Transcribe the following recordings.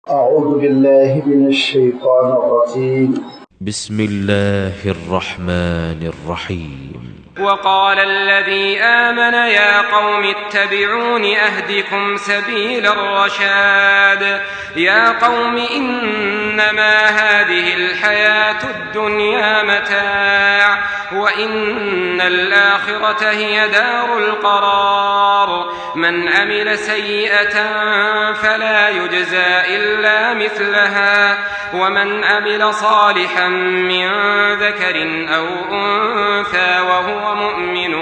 أعوذ بالله من الشيطان الرجيم بسم الله الرحمن الرحيم وقال الذي آمن يا قوم اتبعون أهدكم سبيل الرشاد يا قوم إنما هذه الحياة الدنيا متاع وإن الآخرة هي دار القرار من عمل سيئة فلا يجزى إلا مثلها ومن عمل صالحا من ذكر أو أنثى وهو مؤمن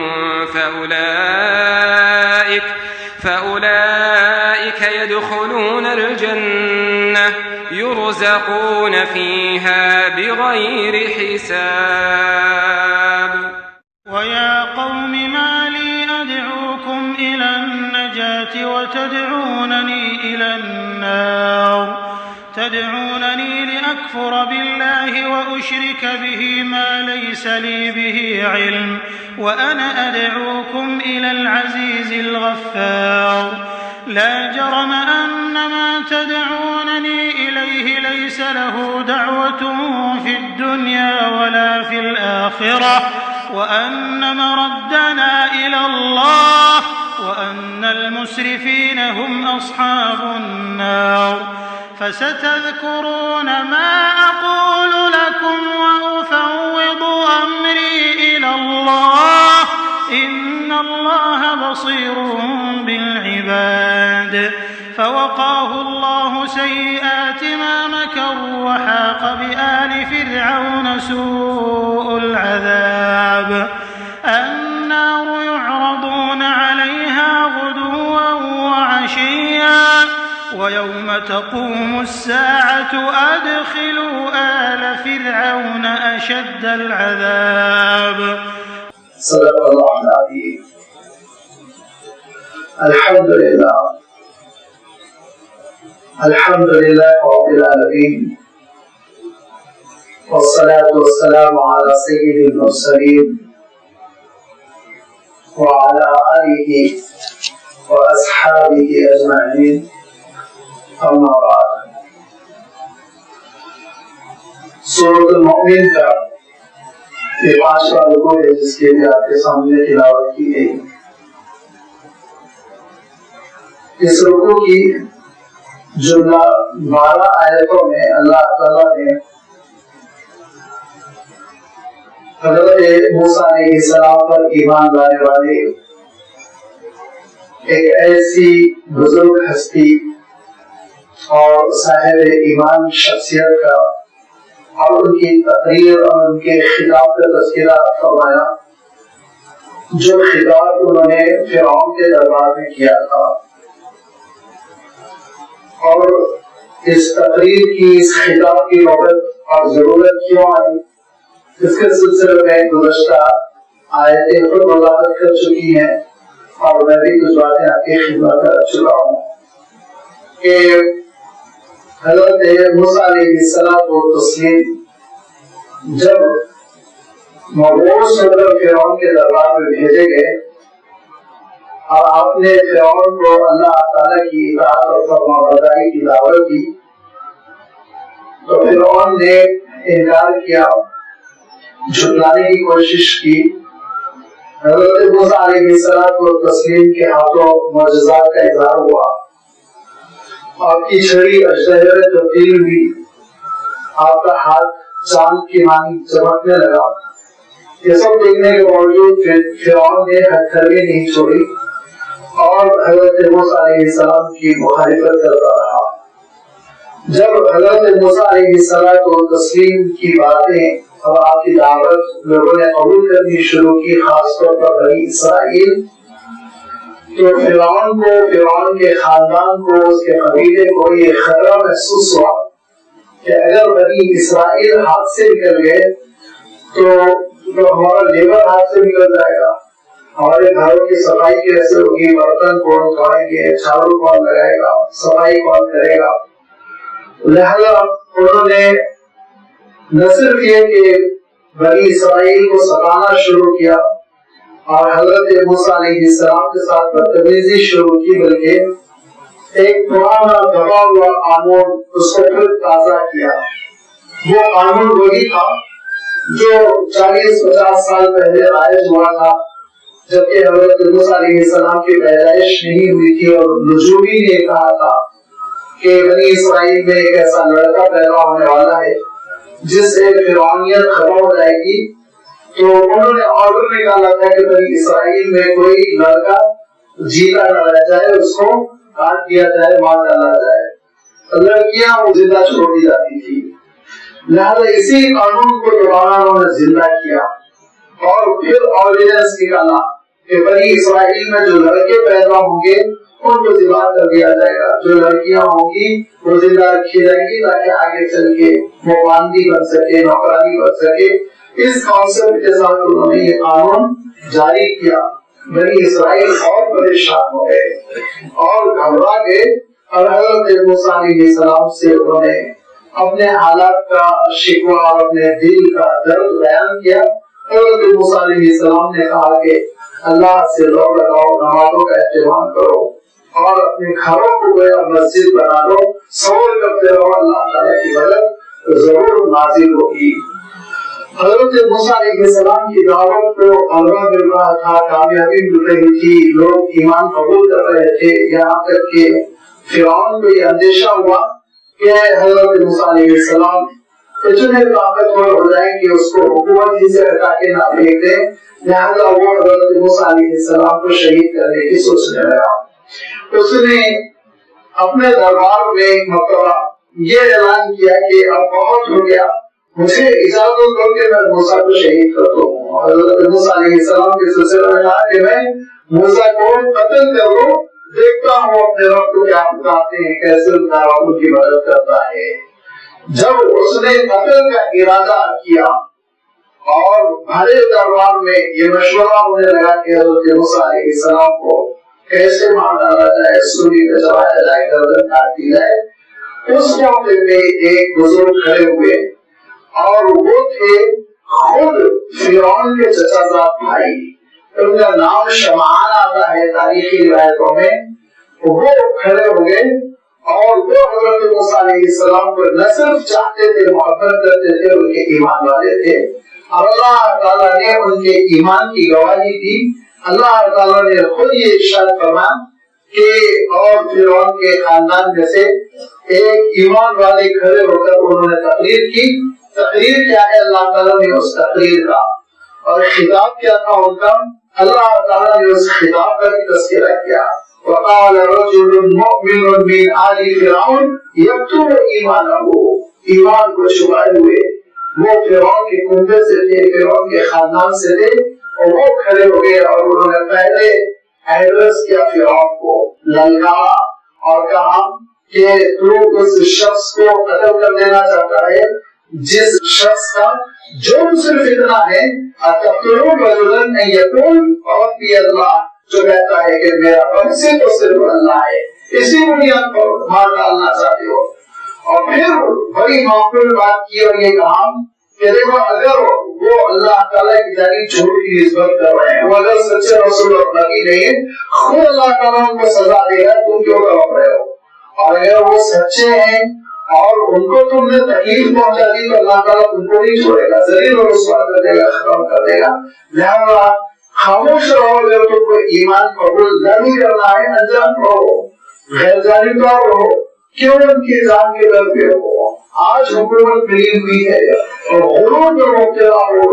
فأولئك يدخلون الجنة يرزقون فيها بغير حساب. ويا قوم ما لي أدعوكم إلى النجاة وتدعونني إلى النار تدعونني لأكفر بالله وأشرك به ما ليس لي به علم وأنا أدعوكم إلى العزيز الغفار لا جرم أن ما تدعونني إليه ليس له دعوة في الدنيا ولا في الآخرة وأن مردنا إلى الله وأن المسرفين هم أصحاب النار فستذكرون ما أقول لكم وأفوض أمري إلى الله إن الله بصير بالعباد. فوقاه الله سيئات ما مكروا وحاق بآل فرعون سوء العذاب النار يعرضون عليها غدوا وعشيا ويوم تقوم الساعة أدخلوا آل فرعون أشد العذاب. صدق الله العظيم. الحمد لله رب العالمين والصلاة والسلام على سيد المرسلين وعلى آله وأصحابه أجمعين اما بعد. سورۃ المؤمن کا یہ 5واں رکوع ہے جس کے لیے آپ کے سامنے تلاوت کی گئی. اس رکوع کی جملہ 12 آیتوں میں اللہ تعالیٰ نے حضرت موسیٰ علیہ السلام پر ایمان لانے والے ایک ایسی بزرگ ہستی اور صاحب ایمان شخصیت کا اور ان کی تقریر اور ان کے خطاب کا تذکرہ فرمایا جو خطاب انہوں نے فرعون کے دربار میں کیا تھا. اور اس تقریر کی اس خطاب کی نوبت اور ضرورت کیوں آئی اس کے سلسلے میں گزشتہ آیتیں خود وضاحت کر چکی ہیں اور میں بھی کچھ باتیں آپ کی خدمت کر چکا ہوں کہ حضرت موسیٰ علیہ السلام جب مبعوث ہو کر فرعون کے دربار میں بھیجے گئے اور آپ نے فرعون کو اللہ تعالیٰ کی اطاعت اور فرمانبرداری کی دعوت دی تو فرعون نے انکار کیا, جھٹلانے کی کوشش کی. حضرت موسیٰ علیہ السلام کے ہاتھوں معجزات کا اظہار ہوا, آپ کی چھڑی اجدہر تبدیل ہوئی, آپ کا ہاتھ چاند کی مانند چمکنے لگا. یہ سب دیکھنے کے باوجود فرعون نے ہتھیلی نہیں چھوڑی اور حضرت موسیٰ علیہ السلام کی مخالفت کرتا رہا. جب حضرت موسیٰ علیہ السلام کی باتیں اور آپ کی دعوت لوگوں نے قبول کرنی شروع کی, خاص طور پر بنی اسرائیل, تو فرعون کے خاندان کو, اس کے قبیلے کو یہ خطرہ محسوس ہوا کہ اگر بنی اسرائیل ہاتھ سے نکل گئے تو ہمارا لیبر ہاتھ سے نکل جائے گا, ہمارے گھروں کی صفائی کیسے ہوگی, برتن کون دھوئیں گے, جھاڑو کون لگائے گا, صفائی کون کرے گا. لہذا انہوں نے نہ صرف یہ کہ بنی اسرائیل کو ستانا شروع کیا اور حضرت موسیٰ علیہ السلام کے ساتھ بدتمیزی شروع کی, بلکہ ایک پرانا دبا ہوا قانون اس کو پھر تازہ کیا. وہ قانون وہی تھا جو 40-50 سال پہلے رائج ہوا تھا جبکہ حضرت موسیٰ علیہ السلام کی پیدائش نہیں ہوئی تھی اور نجومی نے کہا تھا کہ بنی اسرائیل میں ایک ایسا لڑکا پیدا ہونے والا ہے جس سے فرعونیت ختم ہو جائے گی. تو انہوں نے آرڈر نکالا تھا کہ بنی اسرائیل میں کوئی لڑکا جیتا نہ رہ جائے, اس کو کاٹ دیا جائے, مار ڈالا جائے. لڑکیاں وہ زندہ چھوڑ دی جاتی تھی. لہذا اسی قانون کو دوبارہ انہوں نے زندہ کیا اور پھر آرڈیننس نکالا کہ بنی اسرائیل میں جو لڑکے پیدا ہوں گے ان کو ذبح کر دیا جائے گا, جو لڑکیاں ہوں گی وہ زندہ رکھی جائیں گی تاکہ آگے چل کے وہ باندی بن سکے, نوکرانی بن سکے. اس کانسیپٹ کے ساتھ انہوں نے یہ قانون جاری کیا. بنی اسرائیل اور پریشان ہو گئے اور گھبرا گئے اور حضرت موسیٰ علیہ السلام سے انہوں نے اپنے حالات کا شکوہ اور اپنے دل کا درد بیان کیا. حضرت موسیٰ علیہ السلام نے کہا کہ اللہ سے لو لگاؤ, نمازوں کا اہتمام کرو اور اپنے گھروں کو گویا مسجد بنا لو, صبر کرتے رہو, اللہ تعالیٰ کی مدد ضرور نازل ہوگی. حضرت موسیٰ علیہ السلام کی دعوت کو غلبہ مل رہا تھا, کامیابی مل رہی تھی, لوگ ایمان قبول کر رہے تھے, یہاں تک کہ فرعون کو یہ اندیشہ ہوا کہ حضرت موسیٰ علیہ السلام اتنے طاقتور ہو جائیں کہ اس کو حکومت ہی سے ہٹا کے نہ پھینک دیں. لہذا وہ حضرت موسیٰ علیہ السلام کو شہید کرنے کی سوچنے لگا. اس نے اپنے دربار میں مرتبہ یہ اعلان کیا کہ اب بہت ہو گیا, مجھے اجازت دو کہ میں موسیٰ کو شہید کر دوں. حضرت موسیٰ علیہ السلام کے سلسلے میں کہا کہ میں موسیٰ کو قتل کر دوں, دیکھتا ہوں اپنے رب کو کیا بتاتے ہیں, کیسے ان کی مدد کرتا ہے. جب اس نے قتل کا ارادہ کیا اور بھرے دربار میں یہ مشورہ ہونے لگا کہ حضرت موسیٰ علیہ السلام کو کیسے مار ڈالا جائے, سولی پہ چڑھایا جائے, گردن کاٹ دی جائے, اس موقع میں ایک بزرگ کھڑے ہوئے اور وہ تھے خود فرعون کے چچا زاد بھائی. ان کا نام شمعان آتا ہے تاریخی روایتوں میں. وہ کھڑے ہو گئے اور وہ حضرت موسیٰ علیہ السلام کو نہ صرف چاہتے تھے, محبت کرتے تھے, ان کے ایمان والے تھے. اور اللہ تعالیٰ نے ان کے ایمان کی گواہی دی. اللہ تعالیٰ نے خود یہ ارشاد فرمایا کہ اور فرعون کے خاندان میں سے ایک ایمان والے کھڑے ہو کر انہوں نے تقریر کی. تقریر کیا ہے اللہ تعالیٰ نے اس تقریر کا, اور خطاب کیا تھا ان کا, اللہ تعالیٰ نے اس خطاب کا بھی تذکرہ کیا. وقال رجل مؤمن من آل فرعون یکتم ایمانہ, ایمان کو چھپائے ہوئے وہ فرعون کے کنبے سے تھے, فرعون کے خاندان سے تھے, اور وہ کھڑے ہو گئے اور انہوں نے پہلے ایڈریس کیا فرعون کو, للکارا اور کہا کہ تو اس شخص کو قتل کر دینا چاہتا ہے جس شخص کا جرم صرف اتنا ہے اتقتلون رجلا ان یقول ربی اللہ, جو کہتا ہے کہ میرا رب سے تو صرف اللہ ہے, اسی بنیاد پر مار ڈالنا چاہتے ہو. اور پھر بڑی معقول بات کی اور یہ کہا کہ دیکھو اگر وہ اللہ تعالیٰ کی جانب جھوٹ کی نسبت کر رہے ہیں, وہ اگر سچے رسول اور نبی نہیں, خود اللہ تعالیٰ ان کو سزا دے گا, تم کیوں کر رہے ہو. اور اگر وہ سچے ہیں اور ان کو تم نے تکلیف پہنچا دی تو اللہ تعالیٰ تم کو نہیں چھوڑے گا, ذلیل اور رسوا کر دے گا, ختم کر دے گا. لہذا خاموش رہو, اگر تم کو ایمان قبول نہیں کرنا ہے انجام رہو, غیر جانبدار رہو, کیوں ان کی جان کے در پہ ہو. آج حکومت ملی ہوئی ہے اور غرور میں مبتلا ہو,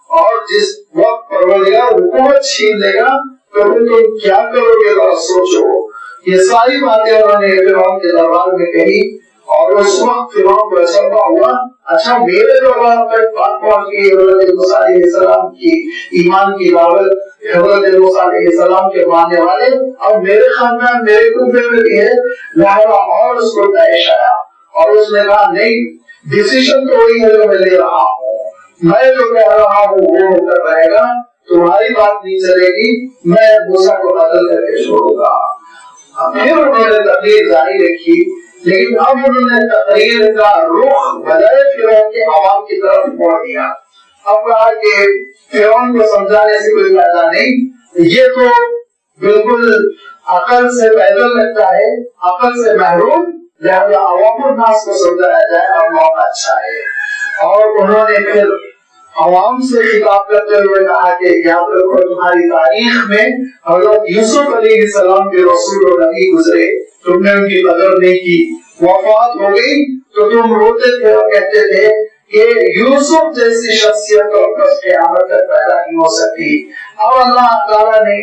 اور جس وقت پروردگار حکومت چھین لے گا تو تم کیا کرو گے ذرا سوچو. یہ ساری باتیں انہوں نے فرعون کے دربار میں کہی اور اس وقت فرعون کو اچھا ہوا, اچھا میرے دربار تک بات پہنچ گئی حضرت موسیٰ علیہ السلام کی ایمان کی دعوت, حضرت موسیٰ علیہ السلام کے ماننے والے اب میرے خاندان میرے کنبے میں بھی ہے. لہذا اور اس کو داعش آیا اور اس نے کہا نہیں, ڈیسیشن تو وہی ہے جو میں لے رہا ہوں, میں جو کہہ رہا ہوں وہ ہو کر رہے گا, تمہاری بات نہیں چلے گی, میں موسیٰ کو قتل کر کے چھوڑوں گا. پھر انہوں نے تقریر جاری رکھی, لیکن اب انہوں نے تقریر کا رخ بجائے فرعون کے عوام کی طرف موڑ دیا. اب کہا کہ فرعون کو سمجھانے سے کوئی فائدہ نہیں, یہ تو بالکل عقل سے پیدل لگتا ہے، عقل سے محروم، لہذا عوام الناس کو سمجھایا جائے اور موقع اچھا ہے۔ اور انہوں نے پھر عوام سے خطاب کرتے ہوئے کہا کہ یاد رکھو تمہاری تاریخ میں حضرت یوسف علیہ السلام کے رسول و نبی گزرے، تم نے ان کی قدر نہیں کی، وفات ہو گئی تو تم روتے تھے اور کہتے تھے کہ یوسف جیسی شخصیت اور بس قیامت تک پیدا نہیں ہو سکتی۔ اب اللہ تعالیٰ نے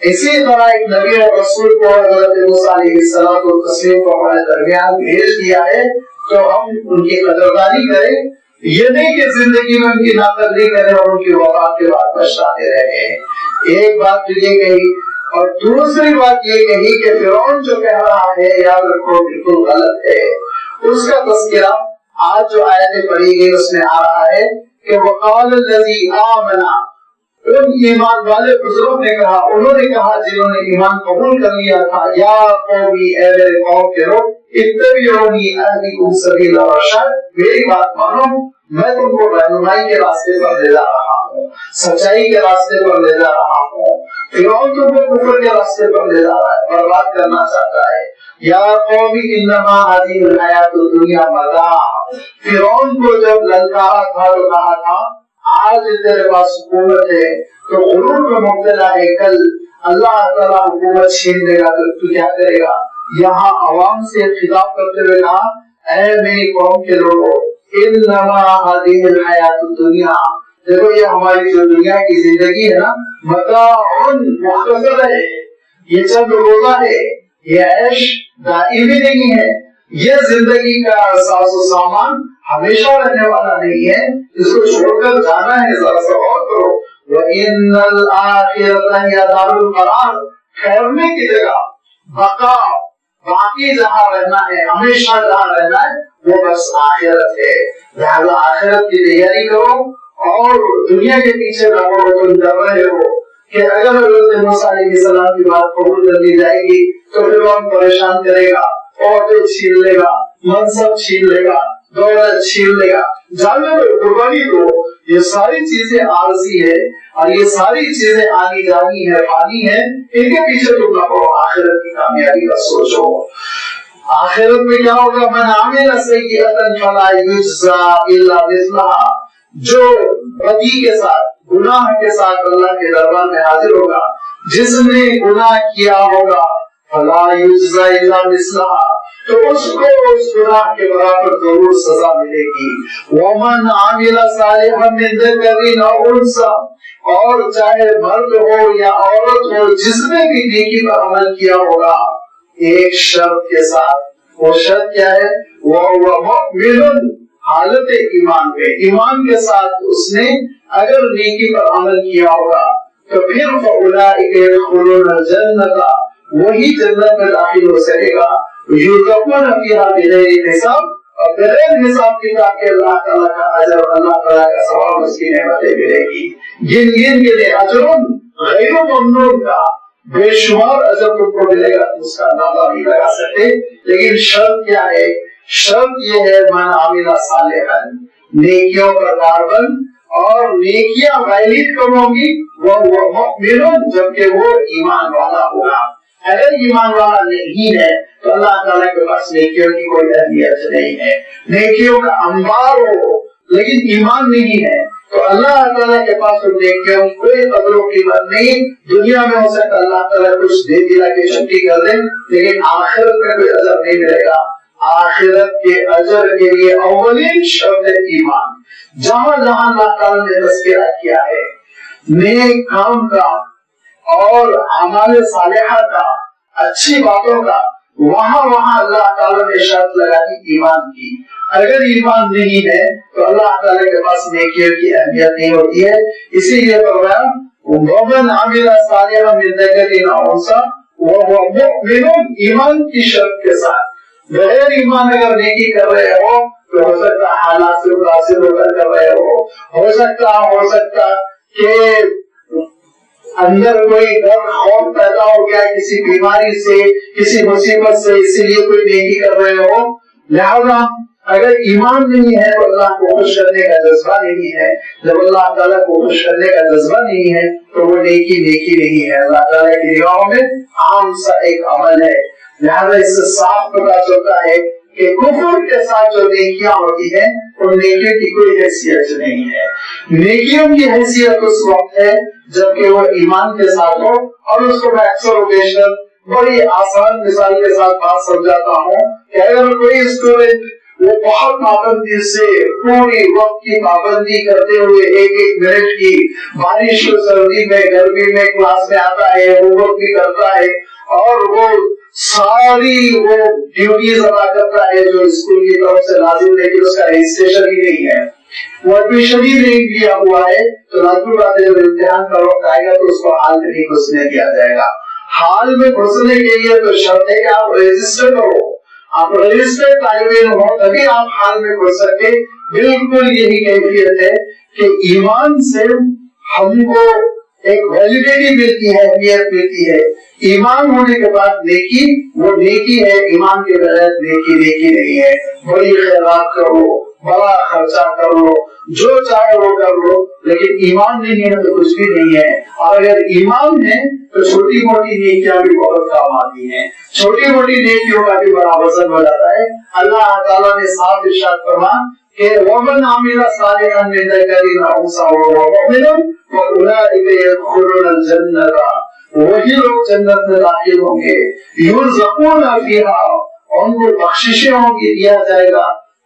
اسی طرح ایک نبی اور رسول کو حضرت موسیٰ علیہ السلام و تسلیم کو ہمارے درمیان بھیج دیا ہے، تو ہم ان کی قدردانی کریں، یہ نہیں کہ زندگی میں ان کی ناقدری کریں اور ان کی وفات کے بعد پچھتاتے رہیں۔ ایک بات تو یہ کہی، اور دوسری بات یہ کہی کہ فرعون جو کہہ رہا ہے یاد رکھو بالکل غلط ہے، اس کا تذکرہ آج جو آیتیں پڑھی گئی اس میں آ رہا ہے کہ وقال الذی آمن، ان ایمان والے بزرگوں نے کہا، انہوں نے کہا جنہوں نے ایمان قبول کر لیا تھا، یا قومی اے میرے قوم کے لوگ، اتبعونی اہدکم سبیل الرشاد، میری بات مانو، میں تم کو رہنمائی کے راستے پر لے جا رہا ہوں، سچائی کے راستے پر لے جا رہا ہوں۔ فرعون تم کو کفر کے راستے پر لے جا رہا ہے، برباد کرنا چاہتا ہے۔ یا قومی انما هذه الحیات الدنیا متاع، فرعون کو جب للکارا تھا تو کہا تھا آج تیرے پاس حکومت ہے تو غرور میں مبتلا ہے، کل اللہ تعالیٰ حکومت چھین لے گا تو کیا کرے گا؟ یہاں عوام سے خطاب کرتے ہوئے کہا اے میری قوم کے لوگوں، انما هذه الحیات الدنیا، دیکھو یہ ہماری جو دنیا کی زندگی ہے نا، متاع مختصر ہے، یہ چند روزہ ہے، یہ عیش دائمی نہیں ہے، یہ زندگی کا ساز و سامان ہمیشہ رہنے والا نہیں ہے، اس کو چھوڑ کر جانا ہے، ذرا سا اور کرو۔ وَإِنَّ الْآخِرَةَ هِيَ دَارُ الْقَرَارِ، ٹھہرنے کی جگہ، بقا، باقی جہاں رہنا ہے، ہمیشہ جہاں رہنا ہے وہ بس آخرت ہے، لہذا آخرت کی تیاری کرو اور دنیا کے پیچھے نہ پڑو۔ تم ڈر رہے ہو کہ اگر حضرت موسیٰ علیہ السلام کی بات قبول کر لی جائے گی تو پھر وہ پریشان کرے گا، عہدے چھین لے گا، منصب چھین لے گا، دولت چھین لے گا، جانو قربانی دو، یہ ساری چیزیں عارضی ہے اور یہ ساری چیزیں آنی جانی ہے، فانی ہے، ان کے پیچھے تم نہ پڑو، آخرت کی کامیابی کا سوچو۔ آخرت میں کیا ہوگا؟ من عمل سیئۃ فلا یجزی الا مثلھا، جو بدی کے ساتھ، گناہ کے ساتھ اللہ کے دربار میں حاضر ہوگا، جس نے گناہ کیا ہوگا فلا یجزی الا مثلھا، تو اس کو اس گناہ کے برابر ضرور سزا ملے گی۔ ومن عمل صالحا من ذکر او انثی، اور چاہے مرد ہو یا عورت ہو، جس نے بھی نیکی پر عمل کیا ہوگا، ایک شرط کے ساتھ، وہ شرط کیا ہے؟ وَهُوَ مُؤْمِنٌ، حالت ایمان پہ، ایمان کے ساتھ اس نے اگر نیکی پر عمل کیا ہوگا تو پھر فَأُولَٰئِکَ يَدْخُلُونَ الْجَنَّةَ، وہی جنت میں داخل ہو سکے گا، یُرْزَقُونَ فِیہَا بِغَیرِ حساب، اور بغیر حساب کتاب کے اللہ تعالیٰ کا اجر، اللہ تعالیٰ کا ثواب، اس کی نعمتیں ملے گی۔ جن کے لیے اجر غیر ممنون کا بے شمار اجر تم کو ملے گا، تم اس کا اندازہ نہیں لگا سکتے۔ لیکن شرط کیا ہے؟ شرط یہ ہے من عمل صالحا، نیکیوں پر کاربند، اور نیکیاں غیلیت کم ہوگی، وہ مؤمن، جبکہ وہ ایمان والا ہوگا۔ اگر ایمان والا نہیں ہے تو اللہ تعالیٰ کے پاس نیکیوں کی کوئی اہمیت نہیں ہے۔ نیکیوں کا انبار ہو لیکن ایمان نہیں ہے تو اللہ تعالیٰ کے پاس نیکیوں کی کوئی قدر و قیمت نہیں۔ دنیا میں ہو سکتا اللہ تعالیٰ کچھ دے دلا کے چھٹی کر دیں، لیکن آخرت میں کوئی اجر نہیں ملے گا۔ آخرت کے اجر کے لیے اولین شرط ایمان۔ جہاں جہاں اللہ تعالیٰ نے تذکرہ کیا ہے نیک کام کا اور اعمال صالحہ کا، اچھی باتوں کا، وہاں وہاں اللہ تعالیٰ نے شرط لگا دی ایمان کی۔ اگر ایمان نہیں ہے تو اللہ تعالیٰ کے پاس نیکیوں کی اہمیت نہیں ہوتی ہے۔ اسی لیے فرمایا وَمَنْ عَمِلَ صَالِحًا مِنْ ذَكَرٍ أَوْ أُنثىٰ وَهُوَ مُؤْمِنٌ، ایمان کی شرط کے ساتھ۔ بغیر ایمان اگر نیکی کر رہے ہو تو ہو سکتا حالات سے متاثر ہو کر رہے ہو سکتا کہ اندر کوئی ڈر خوف پیدا ہو گیا کسی بیماری سے، کسی مصیبت سے، اسی لیے کوئی نیکی کر رہے ہو۔ لہذا اگر ایمان نہیں ہے تو اللہ کو خوش کرنے کا جذبہ نہیں ہے. جب اللہ تعالیٰ کو خوش کرنے کا جذبہ نہیں ہے تو وہ نیکی نہیں ہے. اللہ تعالیٰ کی نگاہوں میں عام سا ایک عمل ہے. لہذا اس سے صاف پتہ چلتا ہے کہ کفر کے ساتھ جو نیکیاں ہوتی ہیں ان نیکیوں کی کوئی حیثیت نہیں ہے. نیکیوں کی حیثیت اس وقت ہے جبکہ وہ ایمان کے ساتھ ہو. اور اس کو میں اکثر اوکیشنل بڑی آسان مثال کے ساتھ بات سمجھاتا ہوں کہ اگر کوئی اسٹوڈنٹ وہ بہت پابندی سے پوری وقت کی پابندی کرتے ہوئے ایک منٹ کی بارش اور سردی میں گرمی میں کلاس میں آتا ہے, ہوم ورک بھی کرتا ہے اور وہ ساری وہ ڈیوٹیز ادا کرتا ہے جو اسکول کی طرف سے لازم, لیکن اس کا رجسٹریشن ہی نہیں ہے, وہ ایڈمیشن ہی نہیں لیا ہوا ہے, تو لازمی بات ہے جب امتحان کا وقت آئے گا تو اس کو حال میں نہیں گھسنے دیا جائے گا. حال میں گھسنے کے لیے تو شرط ہے کہ آپ رجسٹر ہو, آپ رجسٹر طالب علم ہو تبھی آپ حال میں گھس سکتے. بالکل یہی کیفیت ہے کہ ایمان سے ہم کو ایک ویلیڈیٹی ملتی ہے, اہمیت ملتی ہے. ایمان ہونے کے بعد نیکی وہ نیکی ہے, ایمان کے بغیر نیکی نہیں ہے. بڑی خیرات کرو, بڑا خرچہ کر لو, جو چاہے وہ کر لو, لیکن ایمان نہیں ہے تو کچھ بھی نہیں ہے. اور اگر ایمان ہے تو چھوٹی موٹی نیکیاں بھی بہت کام آتی ہیں, چھوٹی موٹی نیکیوں کا بھی بڑا وزن ہو جاتا ہے. اللہ تعالیٰ نے صاف ارشاد فرمایا کہ وَمَنْ عَمِلَ صَالِحًا مِنْ ذَكَرٍ أَوْ أُنثَىٰ وَهُوَ مُؤْمِنٌ فَأُولَٰئِكَ يَدْخُلُونَ الْجَنَّةَ, وہی لوگ جنت میں داخل ہوں گے. يُرْزَقُونَ فِيهَا, ان کو بخششیں ہوں گی, دیا جائے گا,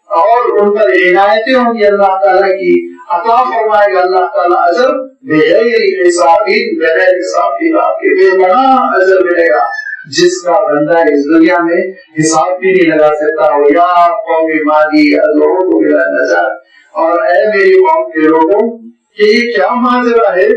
اور ان پر عنایتیں ہوں گی اللہ تعالیٰ کی, عطا فرمائے گا اللہ تعالیٰ اجر بغیر حساب, بغیر حساب کتاب کے بے پناہ اجر ملے گا جس کا بندہ اس دنیا میں حساب بھی نہیں لگا سکتا. ہو یا قوم مالی ادعوکم الی النجات, اور اے میری قوم کے لوگوں کہ یہ کیا ماجرا ہے,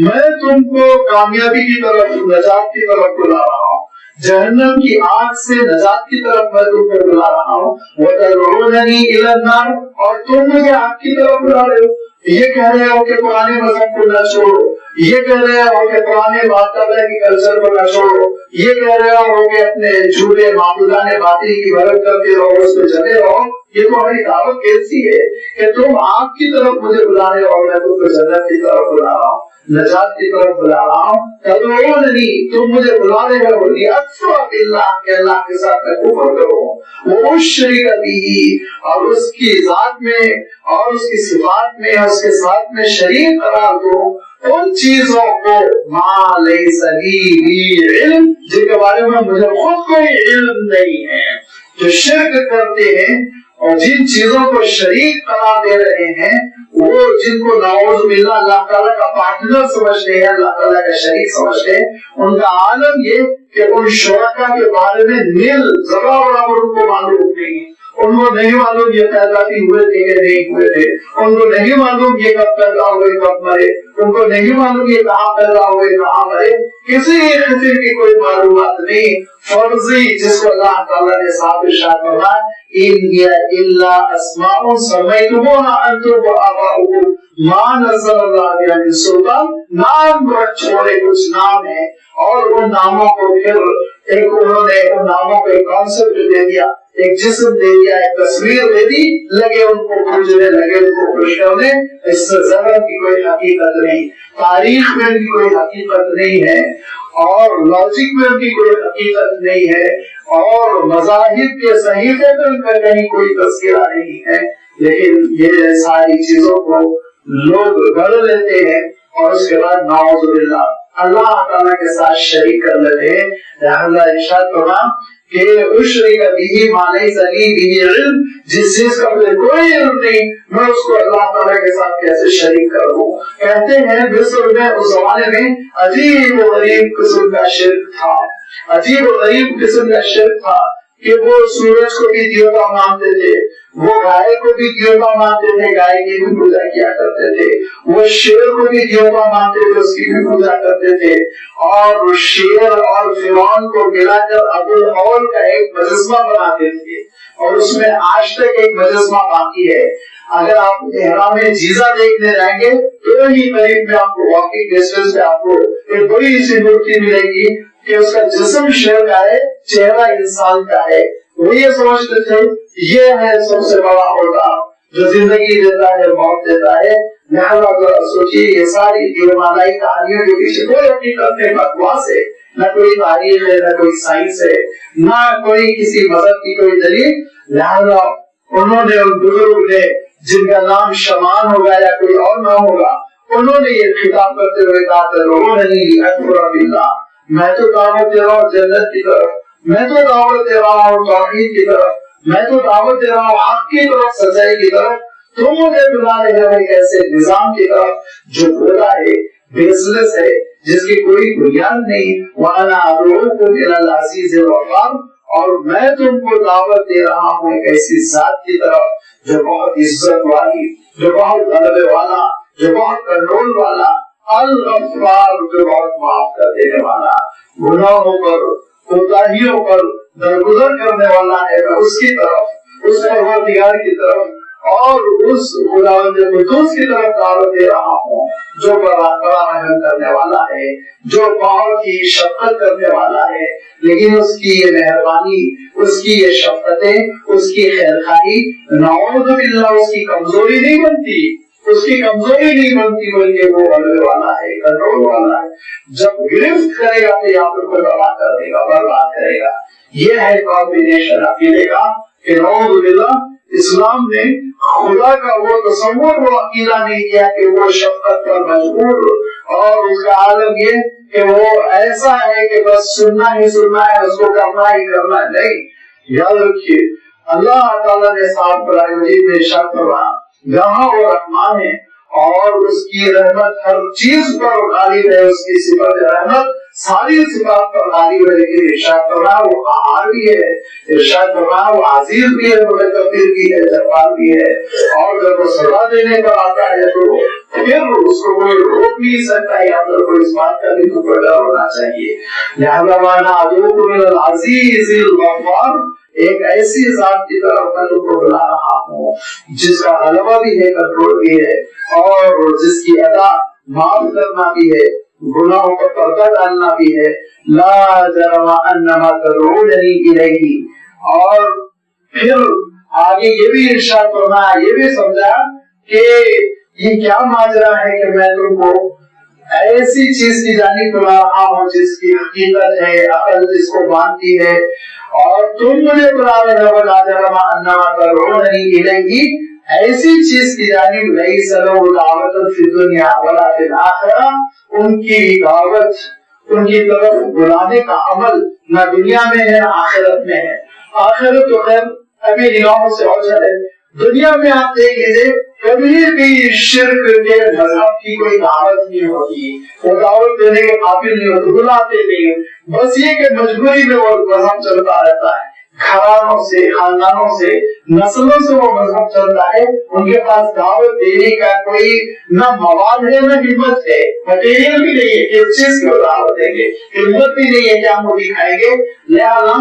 میں تم کو کامیابی کی طرف, نجات کی طرف بلا رہا ہوں, جہنم کی آگ سے نجات کی طرف میں تم کو بلا رہا ہوں. وَتَدْعُونَنِي إِلَى النَّارِ, اور تم مجھے آگ کی طرف بلا رہے ہو. یہ کہہ رہے ہو کہ پرانے مذہب کو نہ چھوڑو, یہ کہہ رہے ہو کہ پرانے معتبر کی کلچر کو نہ چھوڑو, یہ کہہ رہے ہو کہ اپنے جھوٹے معبودان باطل کی مدد کرتے رہو, اس پہ جمے رہو. یہ تو ہماری دعوت کیسی ہے کہ تم آگ کی طرف مجھے بلا رہے ہو, میں تم کو جنت کی طرف بلا رہا ہوں, نجات کی طرف بلا رہا ہوں. تدعوننی, تم مجھے بلا رہے ہو لیکفر باللہ, کہ اللہ کے ساتھ میں کفر کروں, واشرک بہ, اور اس کی ذات میں اور اس کی صفات میں اس کے ساتھ میں شریک قرار دو ان چیزوں کو ما لیس لی علم, جن کے بارے میں مجھے خود کوئی علم نہیں ہے. جو شرک کرتے ہیں اور جن چیزوں کو شریک قرار دے رہے ہیں, وہ جن کو نعوذ باللہ اللہ تعالیٰ کا پارٹنر سمجھتے ہیں, اللہ تعالیٰ کا شریک سمجھتے ہیں, ان کا عالم یہ کہ ان شرکا کے بارے میں نیل ذرہ برابر ان کو معلوم نہیں. ان کو نہیں معلوم یہ پیدا بھی ہوئے تھے کہ نہیں ہوئے تھے, ان کو نہیں معلوم یہ کب پیدا ہوئے کب مرے, ان کو نہیں معلوم یہ کہاں پیدا ہوئے کہاں مرے, کسی قسم کی کوئی معلومات نہیں. فرضی جس کو اللہ تعالیٰ نے صاحب ارشاد فرمایا ان هي الا اسماء سميتموها انتم وآباؤكم ما نزل الله بها من سلطان, نام رکھ چھوڑے کچھ نام ہے, اور ان ناموں کو پھر انہوں نے ان ناموں کو ایک کانسیپٹ دے دیا, ایک جسم دے دیا, ایک تصویر دے دی, لگے ان کو پوجنے, لگے ان کو خوش کرنے. اس سے ذرا کی کوئی حقیقت نہیں, تاریخ میں بھی کوئی حقیقت نہیں ہے, اور لاجک میں بھی کوئی حقیقت نہیں ہے, اور مذاہب کے صحیفے میں ان کا کہیں کوئی تذکرہ نہیں ہے. لیکن یہ ساری چیزوں کو لوگ گڑھ لیتے ہیں اور اس کے بعد نعوذ باللہ اللہ تعالیٰ کے ساتھ شریک کر لیتے ہیں. لہذا ارشاد فرمایا کہ اشرک بہ ما لیس لی بہ علم, جس چیز کا مجھے کوئی علم نہیں میں اس کو اللہ تعالیٰ کے ساتھ کیسے شریک کر دوں. کہتے ہیں مصر میں اس زمانے میں عجیب و غریب قسم کا شرک تھا, عجیب و غریب قسم کا شرک تھا کہ وہ سورج کو بھی دیوتا مانتے تھے, وہ گائے کو بھی دیوتا مانتے تھے, گائے کی بھی پوجا کیا کرتے تھے, وہ شیر کو بھی دیوتا مانتے تھے, اس کی بھی پوجا کرتے تھے, اور شیر اور فرعون کو ملا کر ابو الہول کا ایک مجسمہ بناتے تھے, اور اس میں آج تک ایک مجسمہ باقی ہے. اگر آپ احرام جیزہ دیکھنے جائیں گے تو ہی قریب میں آپ کو واکنگ ڈسٹینس پہ آپ کو ایک بڑی سی مورتی ملے گی کہ اس کا جسم شیر کا ہے, چہرہ انسان کا ہے, وہ یہ سمجھتے تھے یہ ہے سب سے بڑا عہدہ جو زندگی دیتا ہے موت دیتا ہے. لہذا سوچیے یہ ساری دیوانائی کہانیوں کے پیچھے کوئی حقیقت نہیں, بکواس ہے, نہ کوئی تاریخ ہے, نہ کوئی سائنس ہے, نہ کوئی کسی مذہب کی کوئی دلیل. لہذا انہوں نے, ان بزرگ نے جن کا نام شمان ہوگا یا کوئی اور نام ہوگا, انہوں نے یہ خطاب کرتے ہوئے کہا تھا میں تو دعوت دے رہا ہوں جنت کی طرف, میں تو دعوت دے رہا ہوں توحید کی طرف, میں تو دعوت دے رہا ہوں حق کی طرف, سچائی کی طرف. تم مجھے بلا رہے ہو ایک ایسے نظام کی طرف جو بولا ہے, بیسلس ہے, جس کی کوئی بنیاد نہیں. وَأَنَا أَدْعُوكُمْ إِلَى الْعَزِيزِ الْغَفَّارِ, اور میں تم کو دعوت دے رہا ہوں ایک ایسی ذات کی طرف جو بہت عزت والی, جو بہت غلبے والا, جو بہت کنٹرول والا, الغفار, جو بہت معاف کر دینے والا, گناہوں پر, کوتاہیوں پر درگزر کرنے والا ہے. میں اس کی طرف, اس پروردگار کی طرف اور اس خداوند قدوس کی طرف دعوت دے رہا ہوں جو بڑا رحم کرنے والا ہے, جو بہت ہی شفقت کرنے والا ہے. لیکن اس کی یہ مہربانی, اس کی یہ شفقتیں, اس کی خیرخواہی نعوذ باللہ اس کی کمزوری نہیں بنتی, اس کی کمزوری نہیں بنتی, بلکہ وہ غلبے والا ہے, کنٹرول والا ہے. جب گرفت کرے گا تو آپ کو تباہ کر دے گا, برباد کرے گا. یہ ہے کمبینیشن عقیدے کا کہ نعوذ باللہ اسلام نے خدا کا وہ تصور, وہ عقیدہ نہیں کیا کہ وہ شفقت پر مجبور, اور اس کا عالم یہ کہ وہ ایسا ہے کہ بس سننا ہی سننا ہے, اس کو کرنا ہی کرنا ہے. نہیں, یاد رکھیے اللہ تعالیٰ نے صاحب قرآن مجید میں ارشاد فرمایا جہاں وہ رحمان ہے اور اس کی رحمت ہر چیز پر غالب ہے, اس کی صفت رحمت ساری صفات پر غالب ہے. لیکن ارشاد فرمایا وہ قہار بھی ہے, ارشاد فرمایا وہ عزیز بھی ہے, متکبر بھی ہے, جبار بھی ہے. اور جب وہ سزا دینے پر آتا ہے تو پھر اس کو کوئی روک نہیں سکتا, یا پھر کوئی اس بات کا بھی کوئی ڈر ہونا چاہیے. لہذا وانا ادعوکم الی العزیز الغفار, ایک ایسی ذات کی طرف میں تم کو بلا رہا ہوں جس کا غلبہ بھی ہے, کنٹرول بھی ہے, اور جس کی ادا معاف کرنا بھی ہے, گناہوں پر پردہ ڈالنا بھی ہے. لا جرم انما تدعوننی الیہ, اور پھر آگے یہ بھی ارشاد فرمایا, یہ بھی سمجھا کہ یہ کیا ماجرا ہے کہ میں تم کو ایسی چیز کی جانب بلا رہا ہوں جس کی حقیقت ہے, عقل جس کو مانتی ہے, اور تم مجھے بلا رہے ہو. لا جرم انما تدعوننی الیہ, ایسی چیز کی جانب لیس لہ دعوت فی الدنیا ولا فی الآخرہ, ان کی دعوت, ان کی طرف بلانے کا عمل نہ دنیا میں ہے نہ آخرت میں ہے. آخرت تو خیر ابھی نگاہوں سے اوجھل ہے, دنیا میں آپ دیکھ لیجیے کبھی بھی شرک کے مذہب کی کوئی دعوت نہیں ہوتی, وہ دعوت دینے کے قابل نہیں ہوتی, بلاتے نہیں, بس یہ کہ مجبوری میں وہ مذہب چلتا رہتا ہے. گھرانوں سے, خاندانوں سے, نسلوں سے وہ مذہب چلتا ہے. ان کے پاس دعوت دینے کا کوئی نہ مواد ہے نہ ہمت ہے, مٹیریل بھی نہیں ہے کہ اس چیز کی دعوت دیں گے, ہمت بھی نہیں ہے کہ ہم وہ دکھائیں گے. لہٰذا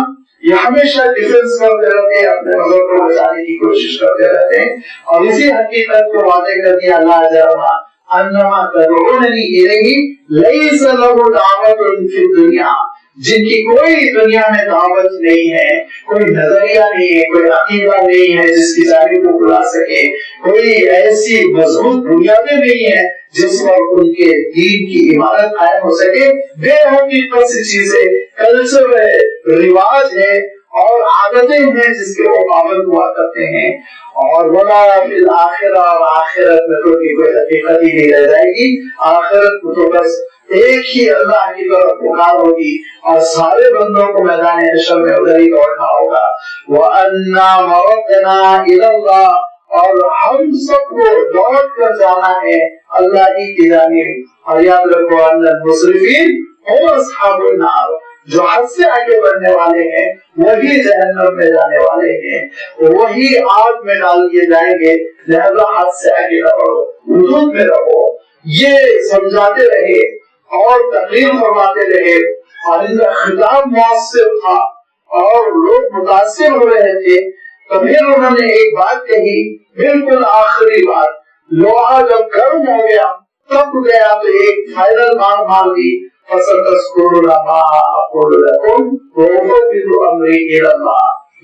یہ ہمیشہ ڈیفینس کرتے رہتے ہیں, اپنے مذہب کو بچانے کی کوشش کرتے رہتے ہیں, اور اسی حقیقت کو واضح کر دیا اللہ جرم انما تدعوننی الیہ لیس لہ دعوت فی الدنیا, جن کی کوئی دنیا میں دعوت نہیں ہے, کوئی نظریہ نہیں ہے, کوئی عقیدہ نہیں ہے جس کی جانب کو بلا سکے, کوئی ایسی مضبوط بنیادیں نہیں ہے جس پر ان کے دین کی عمارت قائم ہو سکے. بے حقیقت سی چیزیں, کلچر ہے, رواج ہے اور عادتیں ہیں جس کے وہ پابند ہوا کرتے ہیں. اور ولا فی الآخرہ, اور آخرت میں تو کوئی حقیقت ہی نہیں رہ جائے گی. آخرت میں تو بس ایک ہی اللہ کی طرف پکار ہوگی اور سارے بندوں کو میدان حشر میں ادھر ہی دوڑنا ہوگا. وَأَنَّا مَرَدْنَا إِلَى اللَّهِ, اور ہم سب کو لوٹ کر جانا ہے اللہ ہی کی جانب. اور یاد رکھو ان المسرفین هم اصحاب النار, جو حد سے آگے بڑھنے والے ہیں وہی جہنم میں جانے والے ہیں, وہی آگ میں ڈال دیے جائیں گے. لہذا حد سے آگے نہ بڑھو, حدود میں رہو. یہ سمجھاتے رہے اور تقریر فرماتے رہے, اور ان کا خطاب مؤثر تھا اور لوگ متاثر ہو رہے تھے. تو پھر انہوں نے ایک بات کہی, بالکل آخری بات, لوہا جب گرم ہو گیا تب گیا تو ایک فائنل بات مار دی, فَسَتَذْكُرُونَ مَا أَقُولُ لَكُمْ وَأُفَوِّضُ أَمْرِي إِلَى اللَّهِ.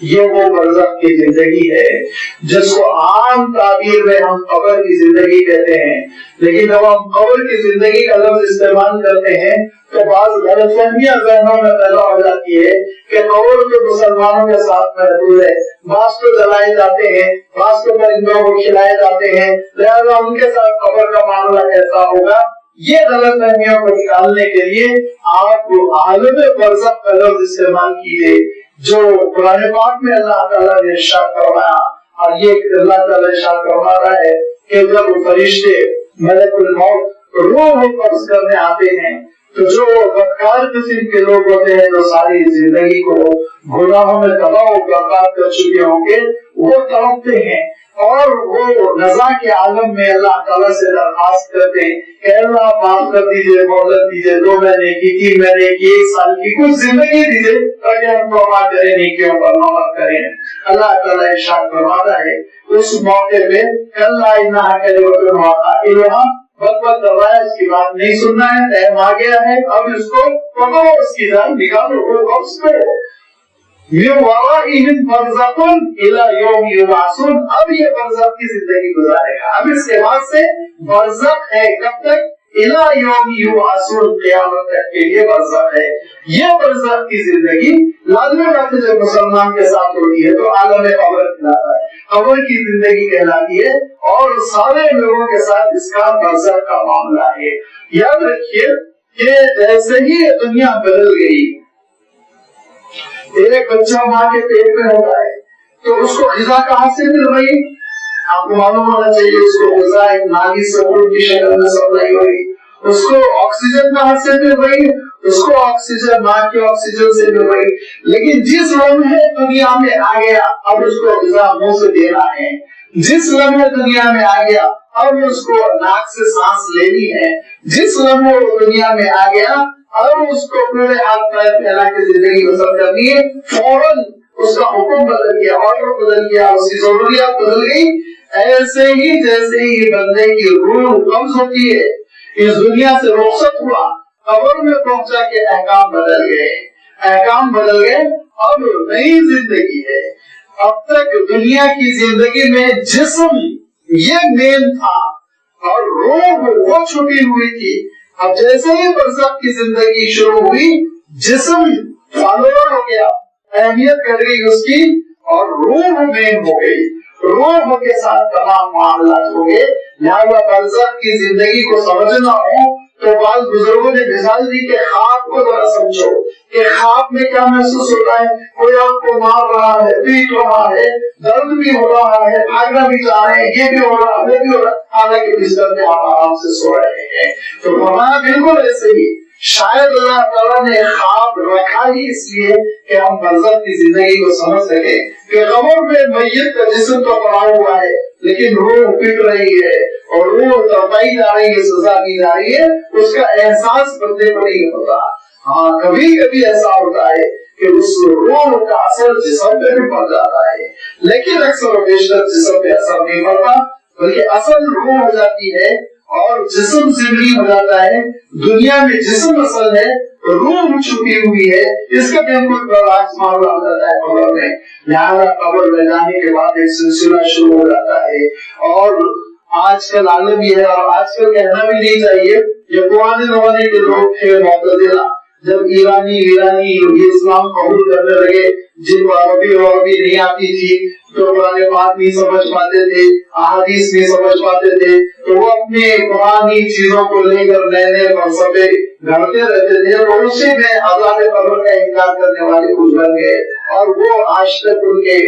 یہ وہ برزخ کی زندگی ہے جس کو عام تعبیر میں ہم قبر کی زندگی کہتے ہیں، لیکن جب ہم قبر کی زندگی کا لفظ استعمال کرتے ہیں تو بعض غلط فہمیاں ذہنوں میں پیدا ہو جاتی ہے کہ قبر تو مسلمانوں کے ساتھ محدود ہے، بعض کو جلائے جاتے ہیں، بعض کو پرندوں کو کھلائے جاتے ہیں، لہذا ان کے ساتھ قبر کا معاملہ کیسا ہوگا۔ یہ غلط فہمیوں کو نکالنے کے لیے آپ عالم برزخ کا لفظ استعمال کیجیے، جو قرآن پاک میں اللہ تعالیٰ نے ارشاد فرمایا، اور یہ اللہ تعالیٰ ارشاد فرما رہا ہے کہ جب فرشتے ملک الموت روح قبض کرنے آتے ہیں تو جو بدکار قسم کے لوگ ہوتے ہیں جو ساری زندگی کو گناہوں میں تباہ و برباد کر چکے ہوں گے، وہ تڑپتے ہیں اور وہ نزا کے عالم میں اللہ تعالیٰ سے درخواست کرتے ہیں کہ اللہ معاف کر دیجیے، مہلت دیجیے، 2 مہینے کی، 3 مہینے کی، 1 سال کی، کچھ زندگی دیجیے تاکہ ہم توبہ کریں، نیکیوں پر عمل کریں۔ اللہ تعالیٰ ارشاد فرماتا ہے اس موقع میں کلا انہا کلمۃ قائلھا، بد کروایا، اس کی بات نہیں سننا ہے، ٹائم آ گیا ہے، اب اس کو پکڑو، اس کی جان نکالو، وہ واپس کرو۔ من ورائہم برزخ الی یوم یبعثون، اب یہ برزخ کی زندگی گزارے گا، اب اس کے بعد سے برزخ ہے، کب تک؟ الی یوم یبعثون، قیامت تک کے لیے برزخ ہے۔ یہ برزخ کی زندگی لازمی بات ہے جب مسلمان کے ساتھ ہوتی ہے تو عالم قبر کہلاتا ہے، قبر کی زندگی کہلاتی ہے، اور سارے لوگوں کے ساتھ اس کا برزخ کا معاملہ ہے۔ یاد رکھیے کہ جیسے ہی دنیا بدل گئی، ایک بچہ ماں کے پیٹ میں ہوتا ہے تو اس کو غذا کہاں سے مل رہی؟ آپ کو معلوم ہونا چاہیے، اس کو غذا ایک نالی سے خون کی شکل میں سپلائی ہو رہی، اس کو آکسیجن کہاں سے مل رہی؟ اس کو آکسیجن ماں کے آکسیجن سے مل رہی، لیکن جس لمحے دنیا میں آ گیا اب اس کو غذا منہ سے دینا ہے، جس لمحے دنیا میں آ گیا اب اس کو ناک سے سانس لینی ہے، جس لمحے وہ دنیا میں آ گیا اب اس کو پورے ہاتھ پیر پھیلا کے زندگی بسر کرنی ہے، فوراً اس کا حکم بدل گیا، آرڈر بدل گیا، اس کی ضروریات بدل گئی۔ ایسے ہی جیسے ہی بندے کی روح قبض ہوتی ہے، اس دنیا سے رخصت ہوا، قبر میں پہنچا کے احکام بدل گئے، احکام بدل گئے، اب نئی زندگی ہے۔ اب تک دنیا کی زندگی میں جسم یہ مین تھا اور روح وہ چھپی ہوئی تھی، اب جیسے ہی برزخ کی زندگی شروع ہوئی جسم فالوور ہو گیا، اہمیت کر گئی اس کی، اور روح مین ہو گئی، روح کے ساتھ تمام معاملات ہو گئے۔ لہذا برزخ کی زندگی کو سمجھنا ہو تو بعض بزرگوں نے مثال دی کہ خواب کو ذرا سمجھو کہ خواب میں کیا محسوس ہوتا ہے، کوئی آپ کو مار رہا ہے، پیٹ رہا ہے، درد بھی ہو رہا ہے، بھاگنا بھی چاہ رہے ہیں، یہ بھی ہو رہا ہے، وہ بھی ہو رہا ہے، حالانکہ بستر میں آپ آرام سے سو رہے ہیں۔ تو فرمایا بالکل ایسے ہی شاید اللہ تعالیٰ نے خواب رکھا ہی اس لیے کہ ہم برزخ کی زندگی کو سمجھ سکیں کہ قبر میں میت کا جسم تو پڑا ہوا ہے لیکن روح پٹ رہی ہے اور روح تڑپائی جا رہی ہے، سزا دی جا رہی ہے، اس کا احساس بندے کو نہیں ہوتا۔ ہاں کبھی کبھی ایسا ہوتا ہے کہ اس روح کا اثر جسم پہ بھی پڑ جاتا ہے، لیکن اکثر و بیشتر جسم پہ اثر نہیں پڑتا بلکہ اصل روح ہو جاتی ہے اور جسم زندگی ہو جاتا ہے۔ دنیا میں جسم اصل ہے، روح چھپی ہوئی ہے، اس کا بالکل برعکس معاملہ ہو جاتا ہے قبر میں۔ لہٰذا قبر میں جانے کے بعد ایک سلسلہ شروع ہو جاتا ہے، اور آج کل عالم یہ ہے، اور آج کل کہنا بھی نہیں چاہیے، یہ پرانے زمانے کے لوگ تھے معتزلہ، جب ایرانی یہ اسلام قبول کرنے لگے، جن کو عربی نہیں آتی تھی تو قرآن پاک نہیں سمجھ پاتے تھے، احادیث نہیں سمجھ پاتے تھے، تو وہ اپنے پرانی چیزوں کو لے کر نئے نئے فلسفے گھڑتے رہتے تھے، اور اسی میں عذاب قبر کا انکار کرنے والے کچھ بن گئے، اور وہ آج تک ان کے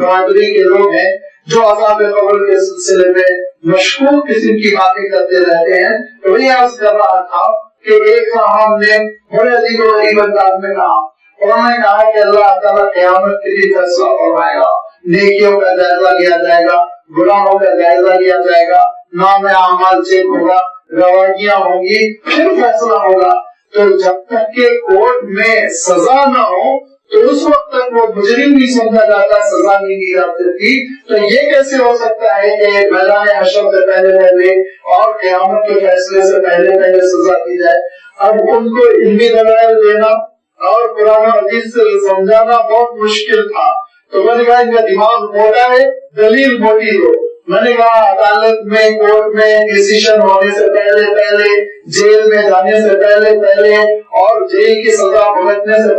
برادری کے لوگ ہیں جو عذاب قبر کے سلسلے میں مشکوک قسم کی باتیں کرتے رہتے ہیں۔ تو یہ عرض کر رہا تھا کہ ایک صاحب نے بڑے عجیب و غریب انداز میں کہا، انہوں نے کہا کہ اللہ تعالیٰ قیامت کے لیے فیصلہ فرمائے گا، نیکیوں کا جائزہ لیا جائے گا، گناہوں کا جائزہ لیا جائے گا، نام اعمال چیک ہوگا، گواہیاں ہوں گی، پھر فیصلہ ہوگا۔ تو جب تک کہ کورٹ میں سزا نہ ہو تو اس وقت تک وہ مجرم نہیں سمجھا جاتا، سزا نہیں دی جاتی۔ تو یہ کیسے ہو سکتا ہے کہ میدان حشر سے پہلے اور قیامت کے فیصلے سے پہلے سزا دی جائے؟ اب ان کو علمی دلائل دینا اور قرآن و حدیث سے سمجھانا بہت مشکل تھا، تو میں نے کہا ان کا دماغ موٹا ہے، دلیل موٹی ہو. میں نے کہا عدالت میں، کورٹ میں ڈیسیشن ہونے سے پہلے، جیل میں جانے سے پہلے اور جیل کی سزا بھگتنے سے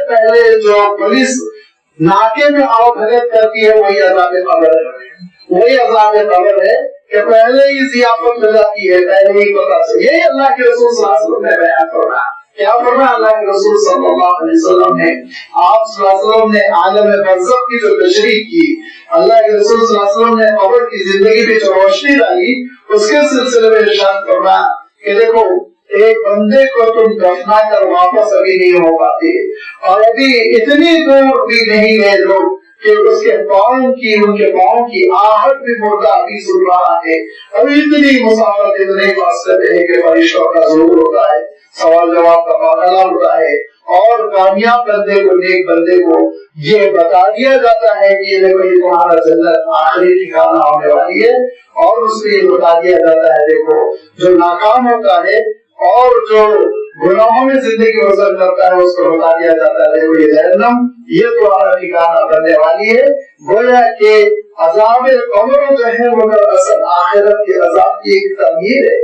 پہلے جو پولیس ناکے میں آؤ بھگت کرتی ہے وہی عذاب قبر ہے، وہی عذاب قبر ہے کہ پہلے ہی ضیافت مل جاتی ہے، پہلے ہی پتا چلے. یہی اللہ کے رسول صلی اللہ علیہ وسلم نے بیان فرمایا. کیا فرمایا اللہ کے رسول صلی اللہ علیہ وسلم نے؟ آپ صلی اللہ علیہ وسلم نے عالم برزخ کی جو تشریح کی، اللہ کے رسول صلی اللہ علیہ وسلم نے قبر کی زندگی پہ جو روشنی ڈالی، اس کے سلسلے میں ارشاد فرمایا کہ دیکھو ایک بندے کو تم دفنا کر واپس ابھی نہیں ہو پاتے، اور ابھی اتنی دور بھی نہیں گئے لوگ کہ اس کے پاؤں کی آہٹ بھی مردہ ابھی سن رہا ہے. ابھی اتنی مسافت، اتنے فاصلے ہیں کہ فرشتوں کا ضرور ہوتا ہے، سوال جواب کا معاملہ ہوتا ہے، اور کامیاب بندے کو، نیک بندے کو یہ بتا دیا جاتا ہے کہ یہ دیکھو یہ تمہارا جنت آخری ٹھکانہ ہونے والی ہے. اور اس کو یہ بتا دیا جاتا ہے دیکھو جو ناکام ہوتا ہے اور جو گناہوں میں زندگی بسر کرتا ہے اس کو بتا دیا جاتا ہے دیکھو یہ جہنم یہ تمہارا ٹھکانہ بننے والی ہے. گویا کہ عذاب قبر جو ہے وہ اصل آخرت کے عذاب کی ایک تمہید ہے.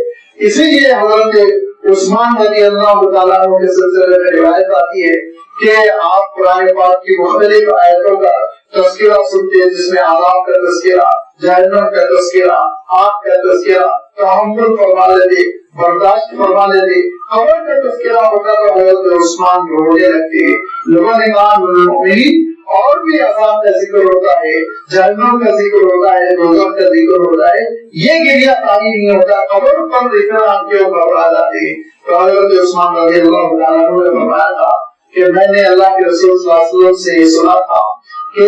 اسی لیے حضرت عثمان رضی اللہ تعالیٰ عنہ کے سلسلے میں روایت آتی ہے کہ آپ قرآن پاک کی مختلف آیتوں کا تذکرہ سنتے ہیں جس میں عذاب کا تذکرہ، جہنم کا تذکرہ، آگ کا تذکرہ، تحمل فرما لیتے، برداشت فرما لیتے. قبر کا تذکرہ ہوتا تو حضرت عثمان رونے لگتے. لوگوں نے کہا مومنین اور بھی عذاب کا ذکر ہوتا ہے، جہنم کا ذکر ہوتا ہے، دوزخ کا ذکر ہوتا ہے، یہ گریہ تاری نہیں ہوتا، قبر پر ذکر آپ کے اوپر آ جاتے ہیں. تو حضرت عثمان رضی اللہ تعالیٰ عنہ نے فرمایا تھا کہ میں نے اللہ کے رسول صلی اللہ علیہ وسلم سے یہ سنا تھا کہ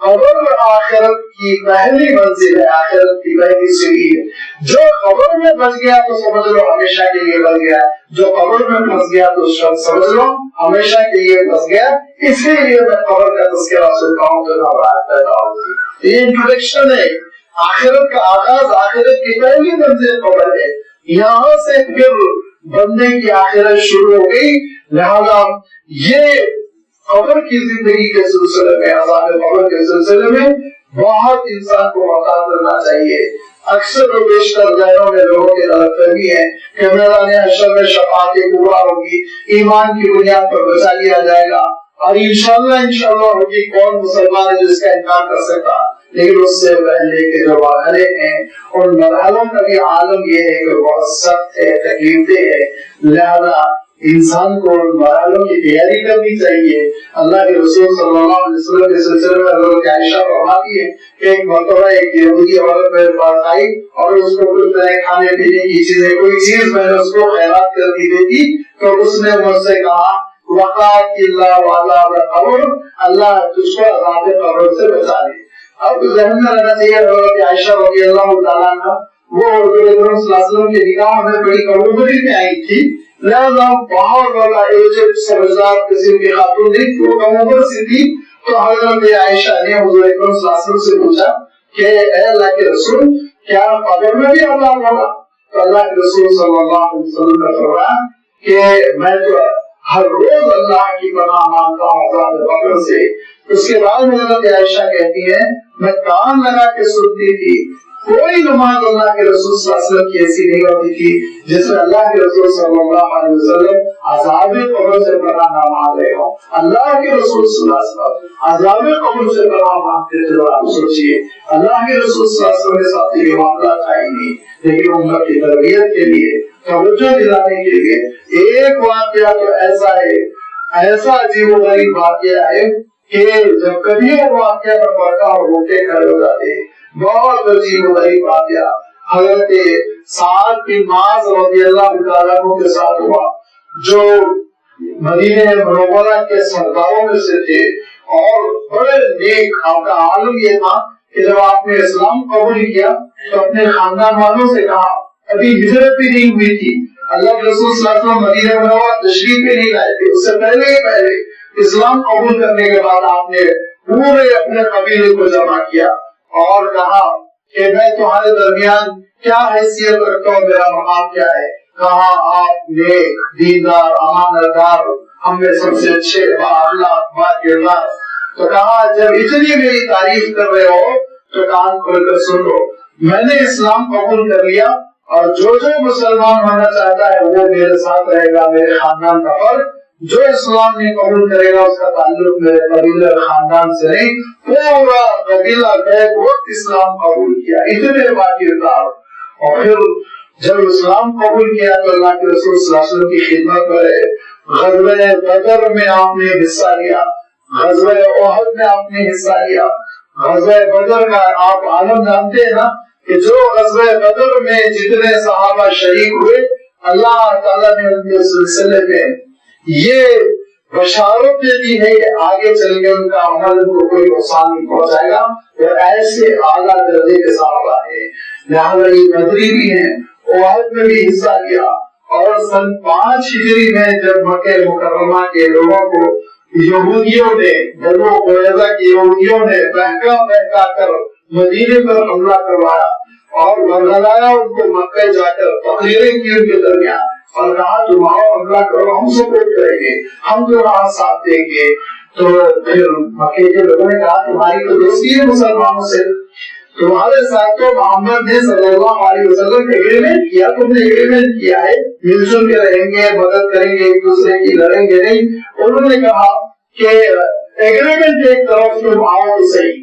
قبر آخرت کی پہلی منزل ہے، آخرت کی پہلی سیڑھی ہے. جو قبر میں بچ گیا تو سمجھ لو ہمیشہ کے لیے بچ گیا، جو قبر میں پھنس گیا تو سمجھ لو ہمیشہ کے لیے پھنس گیا. اسی لیے میں قبر کا تذکرہ سنتا ہوں تو گھبراہٹ پیدا ہوتی. یہ انٹروڈکشن ہے، آخرت کا آغاز، آخرت کی پہلی منزل قبر ہے. یہاں سے پھر بندے کی آخرت شروع ہو گئی. لہذا یہ قبر کی زندگی کے سلسلے میں، عذاب قبر کے سلسلے میں بہت انسان کو محتاط کرنا چاہیے. اکثر و بیشتر ذہنوں میں لوگوں کی غلط فہمی ہے کہ میدان حشر میں شفاعت کبریٰ ہوگی، ایمان کی بنیاد پر بچا لیا جائے گا، اور انشاءاللہ ہوگی. کون مسلمان ہے جو اس کا انکار کر سکتا؟ لیکن اس سے پہلے کے جو مرحلے ہیں ان مرحلوں کا بھی عالم یہ ہے کہ بہت سخت ہے، تکلیف دہ ہے. لہذا انسان کو ان مرحلوں کی تیاری کرنی چاہیے. اللہ کے رسول صلی اللہ علیہ وسلم کے سلسلے میں حضرت عائشہ فرماتی ہے کہ ایک مرتبہ ایک یہودی عورت میرے پاس آئی اور اس کو کچھ طرح کھانے پینے کی چیزیں، کوئی چیز میں نے اس کو خیرات کر دی تھی تو اس نے مجھ سے کہا وقات اللہ وعذاب القبر، اللہ تجھ کو عذاب قبر سے بچا لے. اب ذہن میں رہنا چاہیے حضرت عائشہ رضی اللہ تعالیٰ عنہ وہ حضور اکرم صلی اللہ علیہ وسلم کے نکاح میں بڑی کمزوری میں آئی تھی. لہذا بہت بڑا ایجڈ سمجھدار قسم کی خاتون تھی، وہ کم عمر سی تھی. تو حضرت عائشہ نے حضور اکرم صلی اللہ علیہ وسلم سے پوچھا کہ اے اللہ کے رسول کیا قبر میں بھی عذاب ہوگا؟ تو اللہ کے رسول صلی اللہ علیہ وسلم نے فرمایا کہ میں تو ہر روز اللہ کی پناہ مانگتا ہوں عذاب قبر سے. اس کے بعد حضرت عائشہ کہتی ہے میں کان لگا کے سنتی تھی، کوئی نماز اللہ کے رسول صلی اللہ علیہ وسلم کی ایسی نہیں ہوتی تھی جس میں اللہ کے رسول صلی اللہ علیہ وسلم عذاب قبر سے پناہ نہ مانگ رہے ہوں. اللہ کے رسول صلی اللہ علیہ وسلم عذاب قبر سے پناہ مانگتے تھے. آپ سوچیے اللہ کے رسول صلی اللہ علیہ وسلم کے ساتھ یہ معاملہ تھا ہی نہیں، لیکن امت کی تربیت کے لیے، توجہ دلانے کے لیے ایک واقعہ تو ایسا ہے، ایسا عجیب و غریب واقعہ ہے کہ جب کبھی وہ واقعہ پر پڑھتا اور روٹے کھڑے ہو جاتے. بہت عجیب و غریب واقعہ حضرت سعد بن معاذ رضی اللہ تعالیٰ عنہ کے ساتھ ہوا، جو مدینہ منورہ کے سرداروں میں سے تھے اور بڑے نیک. آپ کا عالم یہ تھا کہ جب آپ نے اسلام قبول کیا تو اپنے خاندان والوں سے کہا، ابھی ہجرت بھی نہیں ہوئی تھی، اللہ کے رسول صلی اللہ علیہ وسلم مدینہ منورہ تشریف بھی نہیں لائے تھے، اس سے پہلے اسلام قبول کرنے کے بعد آپ نے پورے اپنے قبیلے کو جمع کیا اور کہا کہ میں تمہارے درمیان کیا حیثیت رکھتا ہوں، میرا مقام کیا ہے؟ کہا آپ نیک، دیندار، امانت دار، ہم میں سب سے اچھے، بااخلاق، باکردار. تو کہا جب اتنی میری تعریف کر رہے ہو تو کان کھول کر سن لو، میں نے اسلام قبول کر لیا اور جو مسلمان ہونا چاہتا ہے وہ میرے ساتھ رہے گا، میرے خاندان کا فرد۔ جو اسلام نہیں قبول کرے گا اس کا تعلق میرے قبیلے اور خاندان سے نہیں۔ پورا قبیلہ بیک وقت اسلام قبول کیا، اتنے باقیدار۔ اور پھر جب اسلام قبول کیا تو اللہ کے رسول صلی اللہ علیہ وسلم کی خدمت میں غزوہ بدر میں آپ نے حصہ لیا، غزوہ احد میں آپ نے حصہ لیا۔ غزوہ بدر کا آپ عالم جانتے ہیں نا کہ جو غزوہ بدر میں جتنے صحابہ شریک ہوئے، اللہ تعالیٰ نے ان کے سلسلے میں یہ بشارت دے دی ہے کہ آگے چل کے ان کا عمل ان کو کوئی نقصان نہیں پہنچائے گا، وہ ایسے اعلیٰ درجے کے صحابہ ہیں۔ لہٰذا یہ بدری بھی ہیں، احد میں بھی حصہ لیا۔ اور سن 5 ہجری میں جب مکہ مکرمہ کے لوگوں کو یہودیوں نے، بنو قریظہ کے یہودیوں نے بہکا کر مدینے پر حملہ کروایا اور برگلایا ان کو مکہ جا کر تقریریں کی ان کے درمیان اور کہا تمہارا حملہ کرو، ہم سپورٹ کریں گے، ہم تمہارا ساتھ دیں گے۔ تو پھر مکے کے لوگوں نے کہا تمہاری تو دوستی ہے مسلمانوں سے، تمہارے ساتھ تو محمد نے صلی اللہ علیہ وسلم نے ایگریمنٹ کیا، تم نے ایگریمنٹ کیا ہے مل جل کے رہیں گے، مدد کریں گے، ایک دوسرے کی لڑیں گے نہیں۔ انہوں نے کہا کہ ایگریمنٹ ایک طرف، تم آؤ تو صحیح،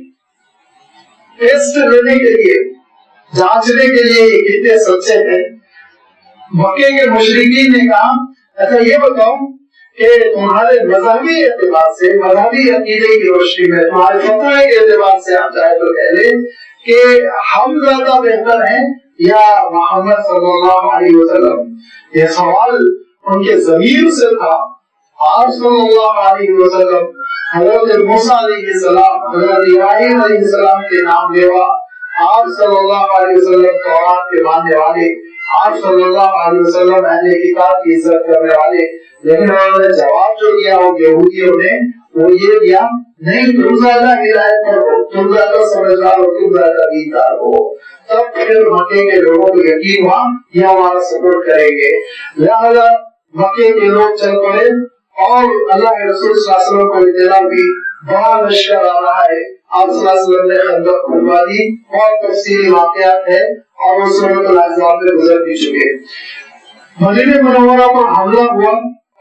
ٹیسٹ لینے کے لیے، جانچنے کے لیے یہ کتنے سچے ہیں۔ مکے کے مشرکین نے کہا اچھا یہ بتاؤ کہ تمہارے مذہبی اعتبار سے، مذہبی عقیدے کی روشنی میں، تمہارے فتوے کے اعتبار سے آپ چاہے تو کہہ لیں کہ ہم زیادہ بہتر ہیں یا محمد صلی اللہ علیہ وسلم؟ یہ سوال ان کے ضمیر سے تھا۔ آپ صلی اللہ علیہ وسلم حضرت موسیٰ علیہ السلام، حضرت ابراہیم علیہ السلام کے نام لیوا، آپ صلی اللہ علیہ وسلم تورات کے ماننے والے، آپ صلی اللہ علیہ وسلم اہل کتاب کی عزت کرنے والے، لیکن انہوں نے جواب جو دیا وہ یہودیوں نے وہ یہ دیا نہیں تم زیادہ ہدایت پر ہو، تم زیادہ سمجھدار ہو، تم زیادہ دیندار ہو۔ تب پھر مکے کے لوگوں کو یقین ہوا یہ ہمارا سپورٹ کریں گے، لہذا مکے کے لوگ چل پڑے اور اللہ کے رسول صلی اللہ علیہ وسلم کو اطلاع بھی بڑا لشکر آ رہا ہے۔ آپ صلی اللہ علیہ وسلم نے خندق کھلوا دی، بہت تفصیلی واقعات ہے اور وہ سورۃ الاحزاب میں گزر بھی چکے۔ مدینہ منورہ پر حملہ ہوا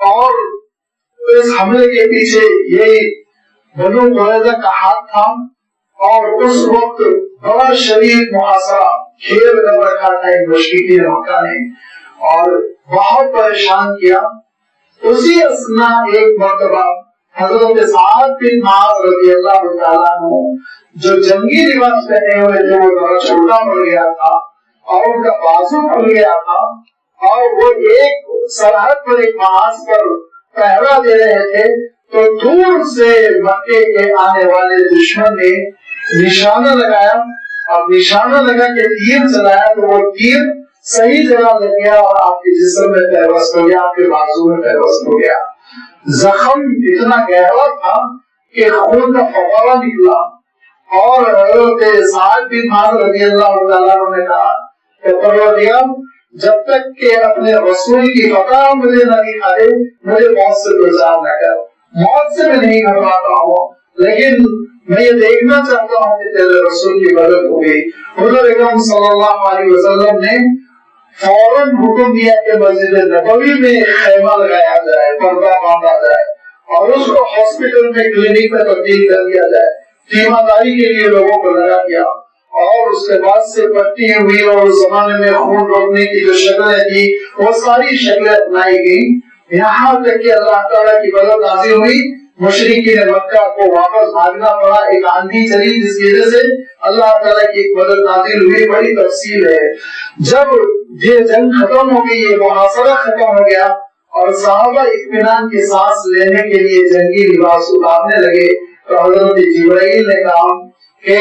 اور اس حملے کے پیچھے یہی بنو قریظہ کا ہاتھ تھا اور اس وقت بڑا شدید محاصرہ گھیر کر رکھا تھا ان مشرکین مکہ نے اور بہت پریشان کیا۔ اسی اثنا ایک مرتبہ حضرت سعد بن معاذ رضی اللہ تعالیٰ عنہ جو جنگی لباس پہنے ہوئے تھے وہ ذرا چھوٹا پڑ گیا تھا اور ان کا بازو کھل گیا تھا اور وہ ایک سرحد پر ایک محاذ پر پہرا دے رہے تھے تو دور سے مکے کے آنے والے دشمن نے نشانہ لگایا اور نشانہ لگا کے تیر چلایا تو وہ تیر صحیح جگہ لگ گیا اور آپ کے جسم میں پیوست ہو گیا، آپ کے بازو میں پیوست ہو گیا۔ زخم اتنا گہرا تھا کہ خون کا فوارہ نکلا اور حضرت سعد بن معاذ رضی اللہ تعالیٰ عنہ نے کہا کہ پروردگار جب تک کہ اپنے رسول کی فتح مجھے نہ دکھا دے مجھے موت سے بچاؤ نہ کر، موت سے میں نہیں گھبراتا ہوں لیکن میں یہ دیکھنا چاہتا ہوں کہ تیرے رسول کی مدد ہو گئی۔ حضور اکرم صلی اللہ علیہ وسلم نے فوراً حکم دیا کہ مسجد نبوی میں خیمہ لگایا جائے، پردہ باندھا جائے اور اس کو ہاسپٹل میں کلینک میں تبدیل کر دیا جائے، تیمارداری کے لیے لوگوں کو لگا دیا اور اس کے بعد سے پٹی ہوئی اور اس زمانے میں خون روکنے کی جو شکلیں تھی وہ ساری شکلیں اپنائی گئی، یہاں تک کہ اللہ تعالیٰ کی مدد نازل ہوئی۔ مشرکین مکہ کو واپس بھاگنا پڑا، ایک آندھی چلی جس کی وجہ سے اللہ تعالیٰ کی ایک مدد نازل ہوئی۔ بڑی تفصیل ہے۔ جب یہ جنگ ختم ہو گئی، یہ محاصرہ ختم ہو گیا اور صحابہ اطمینان کی سانس لینے کے لیے جنگی لباس اتارنے لگے تو حضرت جبرائیل نے کہا کہ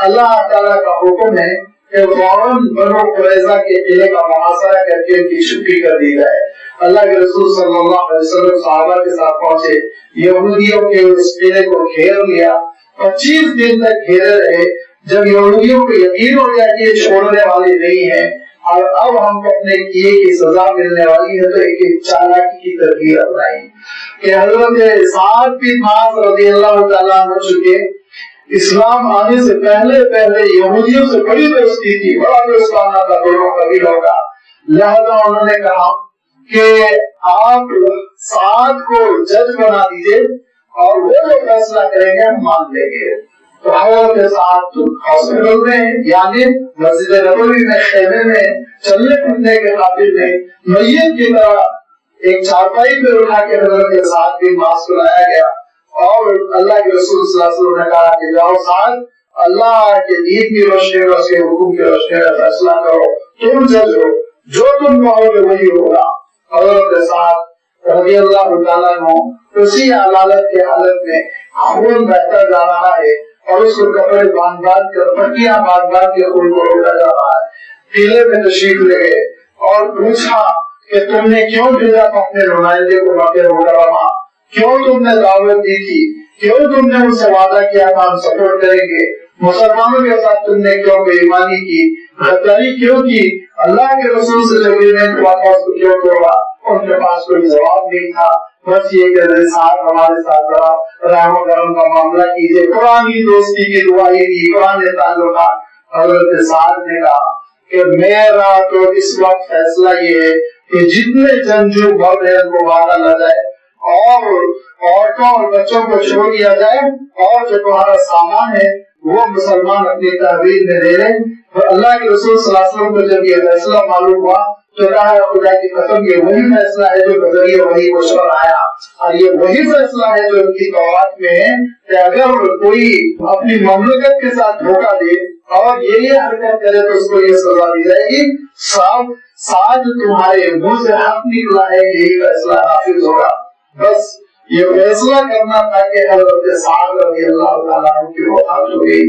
اللہ تعالیٰ کا حکم ہے کہ فوراً بنو قریظہ کے قلعے کا محاصرہ کر کے ان کی چھٹی کر دی جائے۔ اللہ کے رسول صلی اللہ علیہ وسلم صحابہ کے ساتھ پہنچے، یہودیوں کے اس قلعے کو گھیر لیا، 25 دن تک گھیرے رہے۔ جب یہودیوں کو یقین ہو گیا کہ یہ چھوڑنے والے نہیں ہیں، اور اب ہم کو اپنے کیے کی سزا ملنے والی ہے، تو ایک چالاکی کی تدبیر اپنائی کہ حضرت سعد بن معاذ رضی اللہ تعالیٰ عنہ چکے اسلام آنے سے پہلے یہودیوں سے بڑی دوستی تھی، بڑا دوستانہ تھا دونوں قبیلوں کا، لہذا انہوں نے کہا کہ آپ سعد کو جج بنا دیجئے اور وہ جو فیصلہ کریں گے ہم مان لیں گے۔ تو حضرت سعد ہاسپٹل میں یعنی مسجد نبوی میں خیمے میں چلنے پھرنے کے قابل میں میت کی طرح ایک چارپائی پہ اٹھا کے حضرت سعد بن معاذ کو لایا گیا اور اللہ کے رسول صلی اللہ علیہ وسلم نے کہا کہ جاؤ سعد، اللہ کے دین کی روشنی میں، اس کے حکم کی روشنی میں فیصلہ کرو، تم جج ہو، جو تم کہو گے وہی ہوگا۔ حضرت سعد رضی اللہ تعالیٰ عنہ اسی عدالت کے حالت میں خون بہتا جا رہا ہے اور اس کو کپڑے باندھ کر پٹیاں باندھ کے خون کو روکا جا رہا ہے، قلعے میں تشریف لے گئے اور پوچھا کہ تم نے کیوں بھیجا تھا اپنے نمائندے کو مکہ مکرمہ، کیوں تم نے دعوت دی تھی، کیوں تم نے ان سے وعدہ کیا تھا ہم سپورٹ کریں گے، مسلمانوں کے ساتھ تم نے کیوں بے ایمانی کی، غداری کیوں کی، اللہ کے رسول سے جو ایگریمنٹ ہوا تھا اس کو کیوں توڑا؟ ان کے پاس کوئی جواب نہیں تھا، بس یہ کہ صاحب ہمارے ساتھ ذرا رحم و کرم کا معاملہ کیجیے، پرانی دوستی کی دعائیں دی، پرانے تعلقات۔ حضرت سعد نے کہا کہ میرا تو اس وقت فیصلہ یہ ہے کہ جتنے جنگجو مرد ہیں ان کو مارا نہ جائے اور عورتوں اور بچوں کو چھوڑ دیا جائے، اور جو تمہارا سامان ہے وہ مسلمان اپنی تحویل میں لے لیں۔ تو اللہ کے رسول صلی اللہ علیہ وسلم کو جب یہ فیصلہ معلوم ہوا تو کہا خدا کی قسم یہ وہی فیصلہ ہے جو بذریعہ وحی مشور آیا، اور یہ وہی فیصلہ ہے جو ان کی توراۃ میں ہے کہ اگر کوئی اپنی مملکت کے ساتھ دھوکہ دے اور یہ حرکت کرے تو اس کو یہ سزا دی جائے گی۔ سعد تمہارے منہ سے حق نکلا ہے، یہی فیصلہ نافذ ہوگا۔ بس یہ فیصلہ کرنا تھا کہ حضرت سعد رضی اللہ تعالیٰ عنہ کی وفات ہو گئی،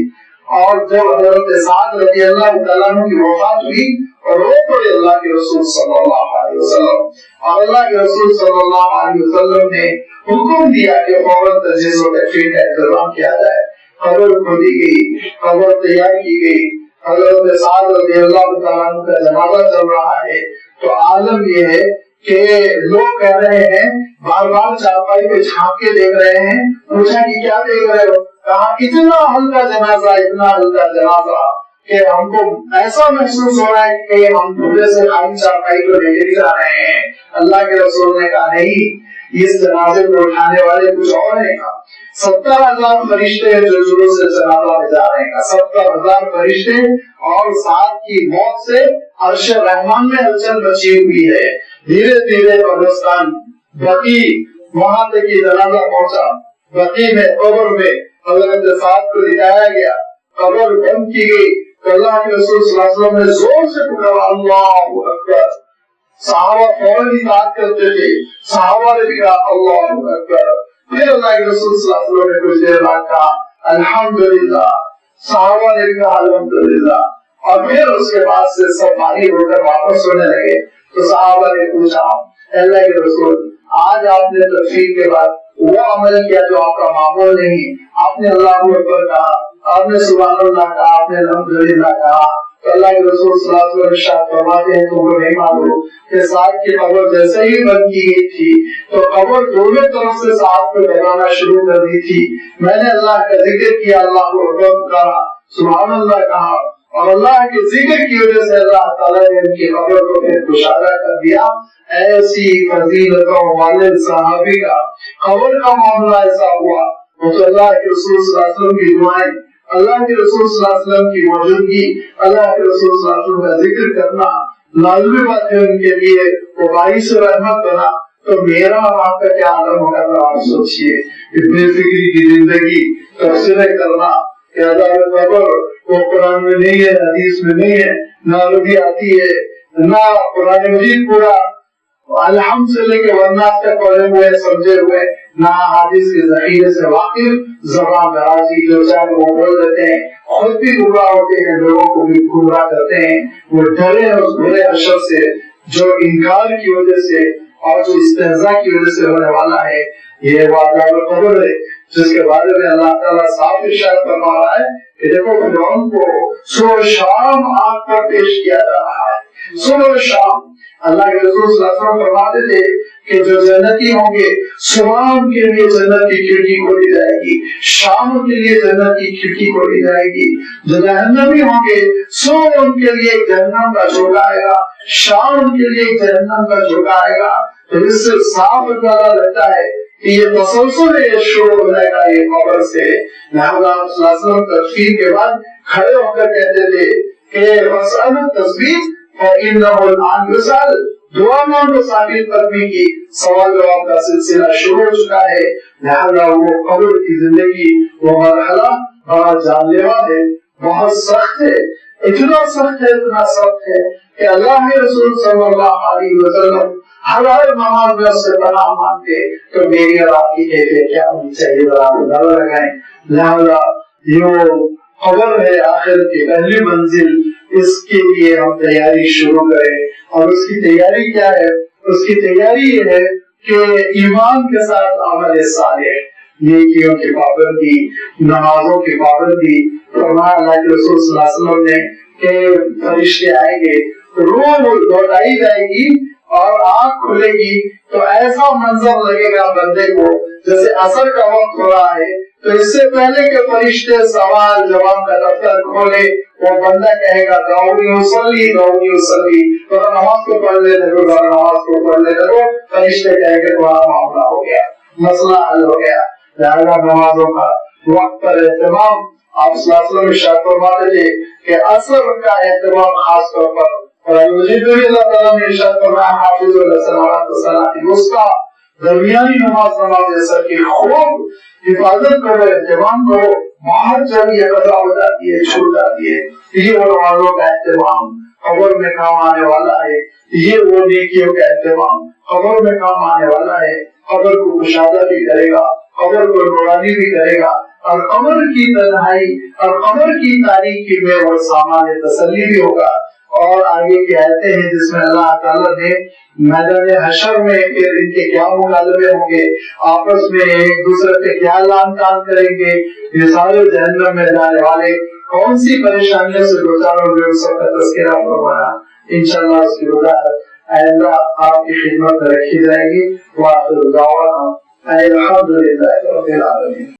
اور جب حضرت سعد رضی اللہ تعالیٰ عنہ کی وفات ہوئی اور رو پڑے اللہ کے رسول صلی اللہ علیہ وسلم، اور اللہ کے رسول صلی اللہ علیہ وسلم نے حکم دیا کہ فوراً تجہیز و تکفین کا انتظام کیا جائے۔ قبر کھودی گئی، قبر تیار کی گئی، حضرت سعد رضی اللہ تعالیٰ عنہ کا جنازہ چل رہا ہے۔ تو عالم یہ ہے کہ لوگ کہہ رہے ہیں، بار بار چارپائی پہ جھانک کے دیکھ رہے ہیں، پوچھا کہ کیا دیکھ رہے ہو؟ کہا اتنا ہلکا جنازہ، اتنا ہلکا جنازہ کہ ہم کو ایسا محسوس ہو رہا ہے کہ ہم دھوبے سے خالی چارپائی کو لے کے جا رہے ہیں۔ اللہ کے رسول نے کہا نہیں، اس جنازے کو اٹھانے والے کچھ اور ہیں۔ 70,000 فرشتے جو جلوس سے جنازہ میں جا رہے ہیں، 70,000 فرشتے، اور سعد کی موت سے عرش رحمان میں ہلچل مچی ہوئی ہے۔ دھیرے دھیرے قبرستان بقی وہاں تک یہ جنازہ پہنچا، بقی میں قبر میں حضرت سعد کو لٹایا گیا، قبر بند کی گئی تو اللہ کے رسول صلی اللہ علیہ وسلم نے زور سے پکارا اللہ اکبر۔ صحابہ فوراً اطاعت کرتے تھے، صحابہ نے بھی کہا اللہ اکبر۔ پھر اللہ کے رسول صلی اللہ علیہ وسلم نے کچھ دیر بعد کہا الحمدللہ، صحابہ نے بھی کہا الحمدللہ، اور پھر اس کے بعد سے سب فارغ ہو کر واپس ہونے لگے۔ تو صحابہ نے پوچھا اللہ کے رسول آج آپ نے تفسیر کے بعد وہ عمل کیا جو آپ کا معمول نہیں، آپ نے اللہ اکبر کہا، آپ نے سبحان اللہ کہا، آپ نے الحمدللہ کہا۔ تو اللہ کے رسول صلی اللہ علیہ وسلم ارشاد فرماتے ہیں تم کو نہیں معلوم کہ سعد کی قبر جیسے ہی بند کی گئی تھی تو قبر دونوں طرف سے سعد کو لگانا شروع کر دی تھی۔ میں نے اللہ کا ذکر کیا، اللہ اکبر کہا، سبحان اللہ کہا، اور اللہ کے ذکر کی وجہ سے اللہ تعالیٰ نے ان کی قبر کو پھر کشادہ کر دیا۔ ایسی فضیلتوں والے صحابی کا قبر کا معاملہ ایسا ہوا تو اللہ کے رسول صلی اللہ علیہ وسلم کی دعائیں، اللہ کے رسول صلی اللہ علیہ وسلم کی موجودگی، اللہ کے رسول صلی اللہ علیہ وسلم کا ذکر کرنا لازمی بات ہے ان کے لیے، وہ باعث رحمت بنا۔ تو میرا اور آپ کا کیا عالم ہوگا؟ تو آپ سوچیے، بے فکری کی زندگی، تفسیریں کرنا کہ عذاب قبر وہ قرآن میں نہیں ہے، حدیث میں نہیں ہے، نہ عربی آتی ہے، نہ قرآن مجید پورا الحمد سے لے کے ورناس تک پڑھے ہوئے سمجھے ہوئے، نہ حدیث کے ذخیرے سے واقف، زبان درازی جو چاہے وہ بول دیتے ہیں، خود بھی گمراہ ہوتے ہیں، لوگوں کو بھی گمراہ کرتے ہیں۔ وہ ڈرے ہیں اس برے حشر سے جو انکار کی وجہ سے اور جو استہزاء کی وجہ سے ہونے والا ہے۔ یہ وہ عذاب قبر ہے جس کے بارے میں اللہ تعالیٰ صاف ارشاد فرما رہا ہے کہ دیکھو فرعون کو صبح شام آگ پر پیش کیا جا رہا ہے، صبح و شام اللہ کے رسول صلی اللہ علیہ وسلم فرماتے تھے کہ جو جنتی ہوں گے صبح ان کے لیے جنت کی کھڑکی کھولی جائے گی، شام کے لیے جنت کی کھڑکی کھولی جائے گی، جو جہنمی ہوں گے صبح ان کے لیے جہنم کا جھوکا آئے گا، شام ان کے لیے جہنم کا جھوکا آئے گا۔ تو اس سے صاف اندازہ لگتا ہے کہ یہ تسلسل ہے، یہ شروع ہو جائے گا یہ قبر سے۔ لہذا آپ صلی اللہ علیہ وسلم تفسیر کے بعد کھڑے ہو کر کہتے تھے کہ مسئلہ تصویر فَإِنَّهُ الْآنَ يُسْأَلُ، دعا مانگو ثابت قدمی کی، سوال جواب کا سلسلہ شروع ہو چکا ہے۔ لہذا وہ قبر کی زندگی، وہ مرحلہ بڑا جان لیوا ہے، بہت سخت ہے، اتنا سخت ہے کہ اللہ کے رسول صلی اللہ علیہ وسلم ہر نماز میں اس سے پناہ مانگتے تو میری اور آپ کی کیفیت کیا ہونی چاہیے، ذرا اندازہ لگائیں۔ لہذا یہ قبر ہے آخرت کی پہلی منزل، اس کے لیے ہم تیاری شروع کریں۔ اور اس کی تیاری کیا ہے؟ اس کی تیاری یہ ہے کہ ایمان کے ساتھ عمل صالح، نیکیوں کی پابندی، نمازوں کی پابندی۔ فرمایا اللہ کے رسول صلی اللہ علیہ وسلم نے کہ فرشتے آئیں گے، روح لوٹائی جائے گی اور آنکھ کھلے گی تو ایسا منظر لگے گا بندے کو جیسے عصر کا وقت ہو رہا ہے۔ تو اس سے پہلے کہ فرشتے سوال جواب کا دفتر کھولے، وہ بندہ کہے گا دعونی اصلی دعونی اصلی، تو نماز کو پڑھ لے لگو، نماز کو پڑھ لے لگو، فرشتے کہے گا تمہارا معاملہ ہو گیا، مسئلہ حل ہو گیا۔ لہذا نمازوں کا وقت پر اہتمام، آپ صلی اللہ علیہ وسلم ارشاد فرماتے تھے کہ عصر کا اہتمام خاص طور پر، اور مجید بھی اللہ تعالیٰ نے ارشاد فرمایا حافظوا للصلوات والصلاۃ الوسطیٰ، درمیانی نماز عصر کی خوب حفاظت کرو، اہتمام کرو، باہر جب یہ قضا ہو جاتی ہے، چھوٹ جاتی ہے، یہ وہ نمازوں کا اہتمام قبر میں کام آنے والا ہے، یہ وہ نیکیوں کا اہتمام قبر میں کام آنے والا ہے۔ قبر کو مشاہدہ بھی کرے گا، قبر کو نورانی بھی کرے گا، اور قبر کی تنہائی اور قبر کی تاریکی میں وہ سامان تسلی بھی ہوگا۔ اور آگے کی آیتیں ہیں جس میں اللہ تعالیٰ نے میدان حشر میں پھر ان کے کیا مکالمے ہوں گے، آپس میں ایک دوسرے پہ کیا لان تان کریں گے، یہ سارے جہنم میں جانے والے کون سی پریشانیوں سے دوچار ہوں گے، اس کا تذکرہ فرمایا۔ انشاءاللہ اس کی وضاحت آئندہ آپ کی خدمت میں رکھی جائے گی۔ وآخر دعوانا الحمدللہ رب العالمین۔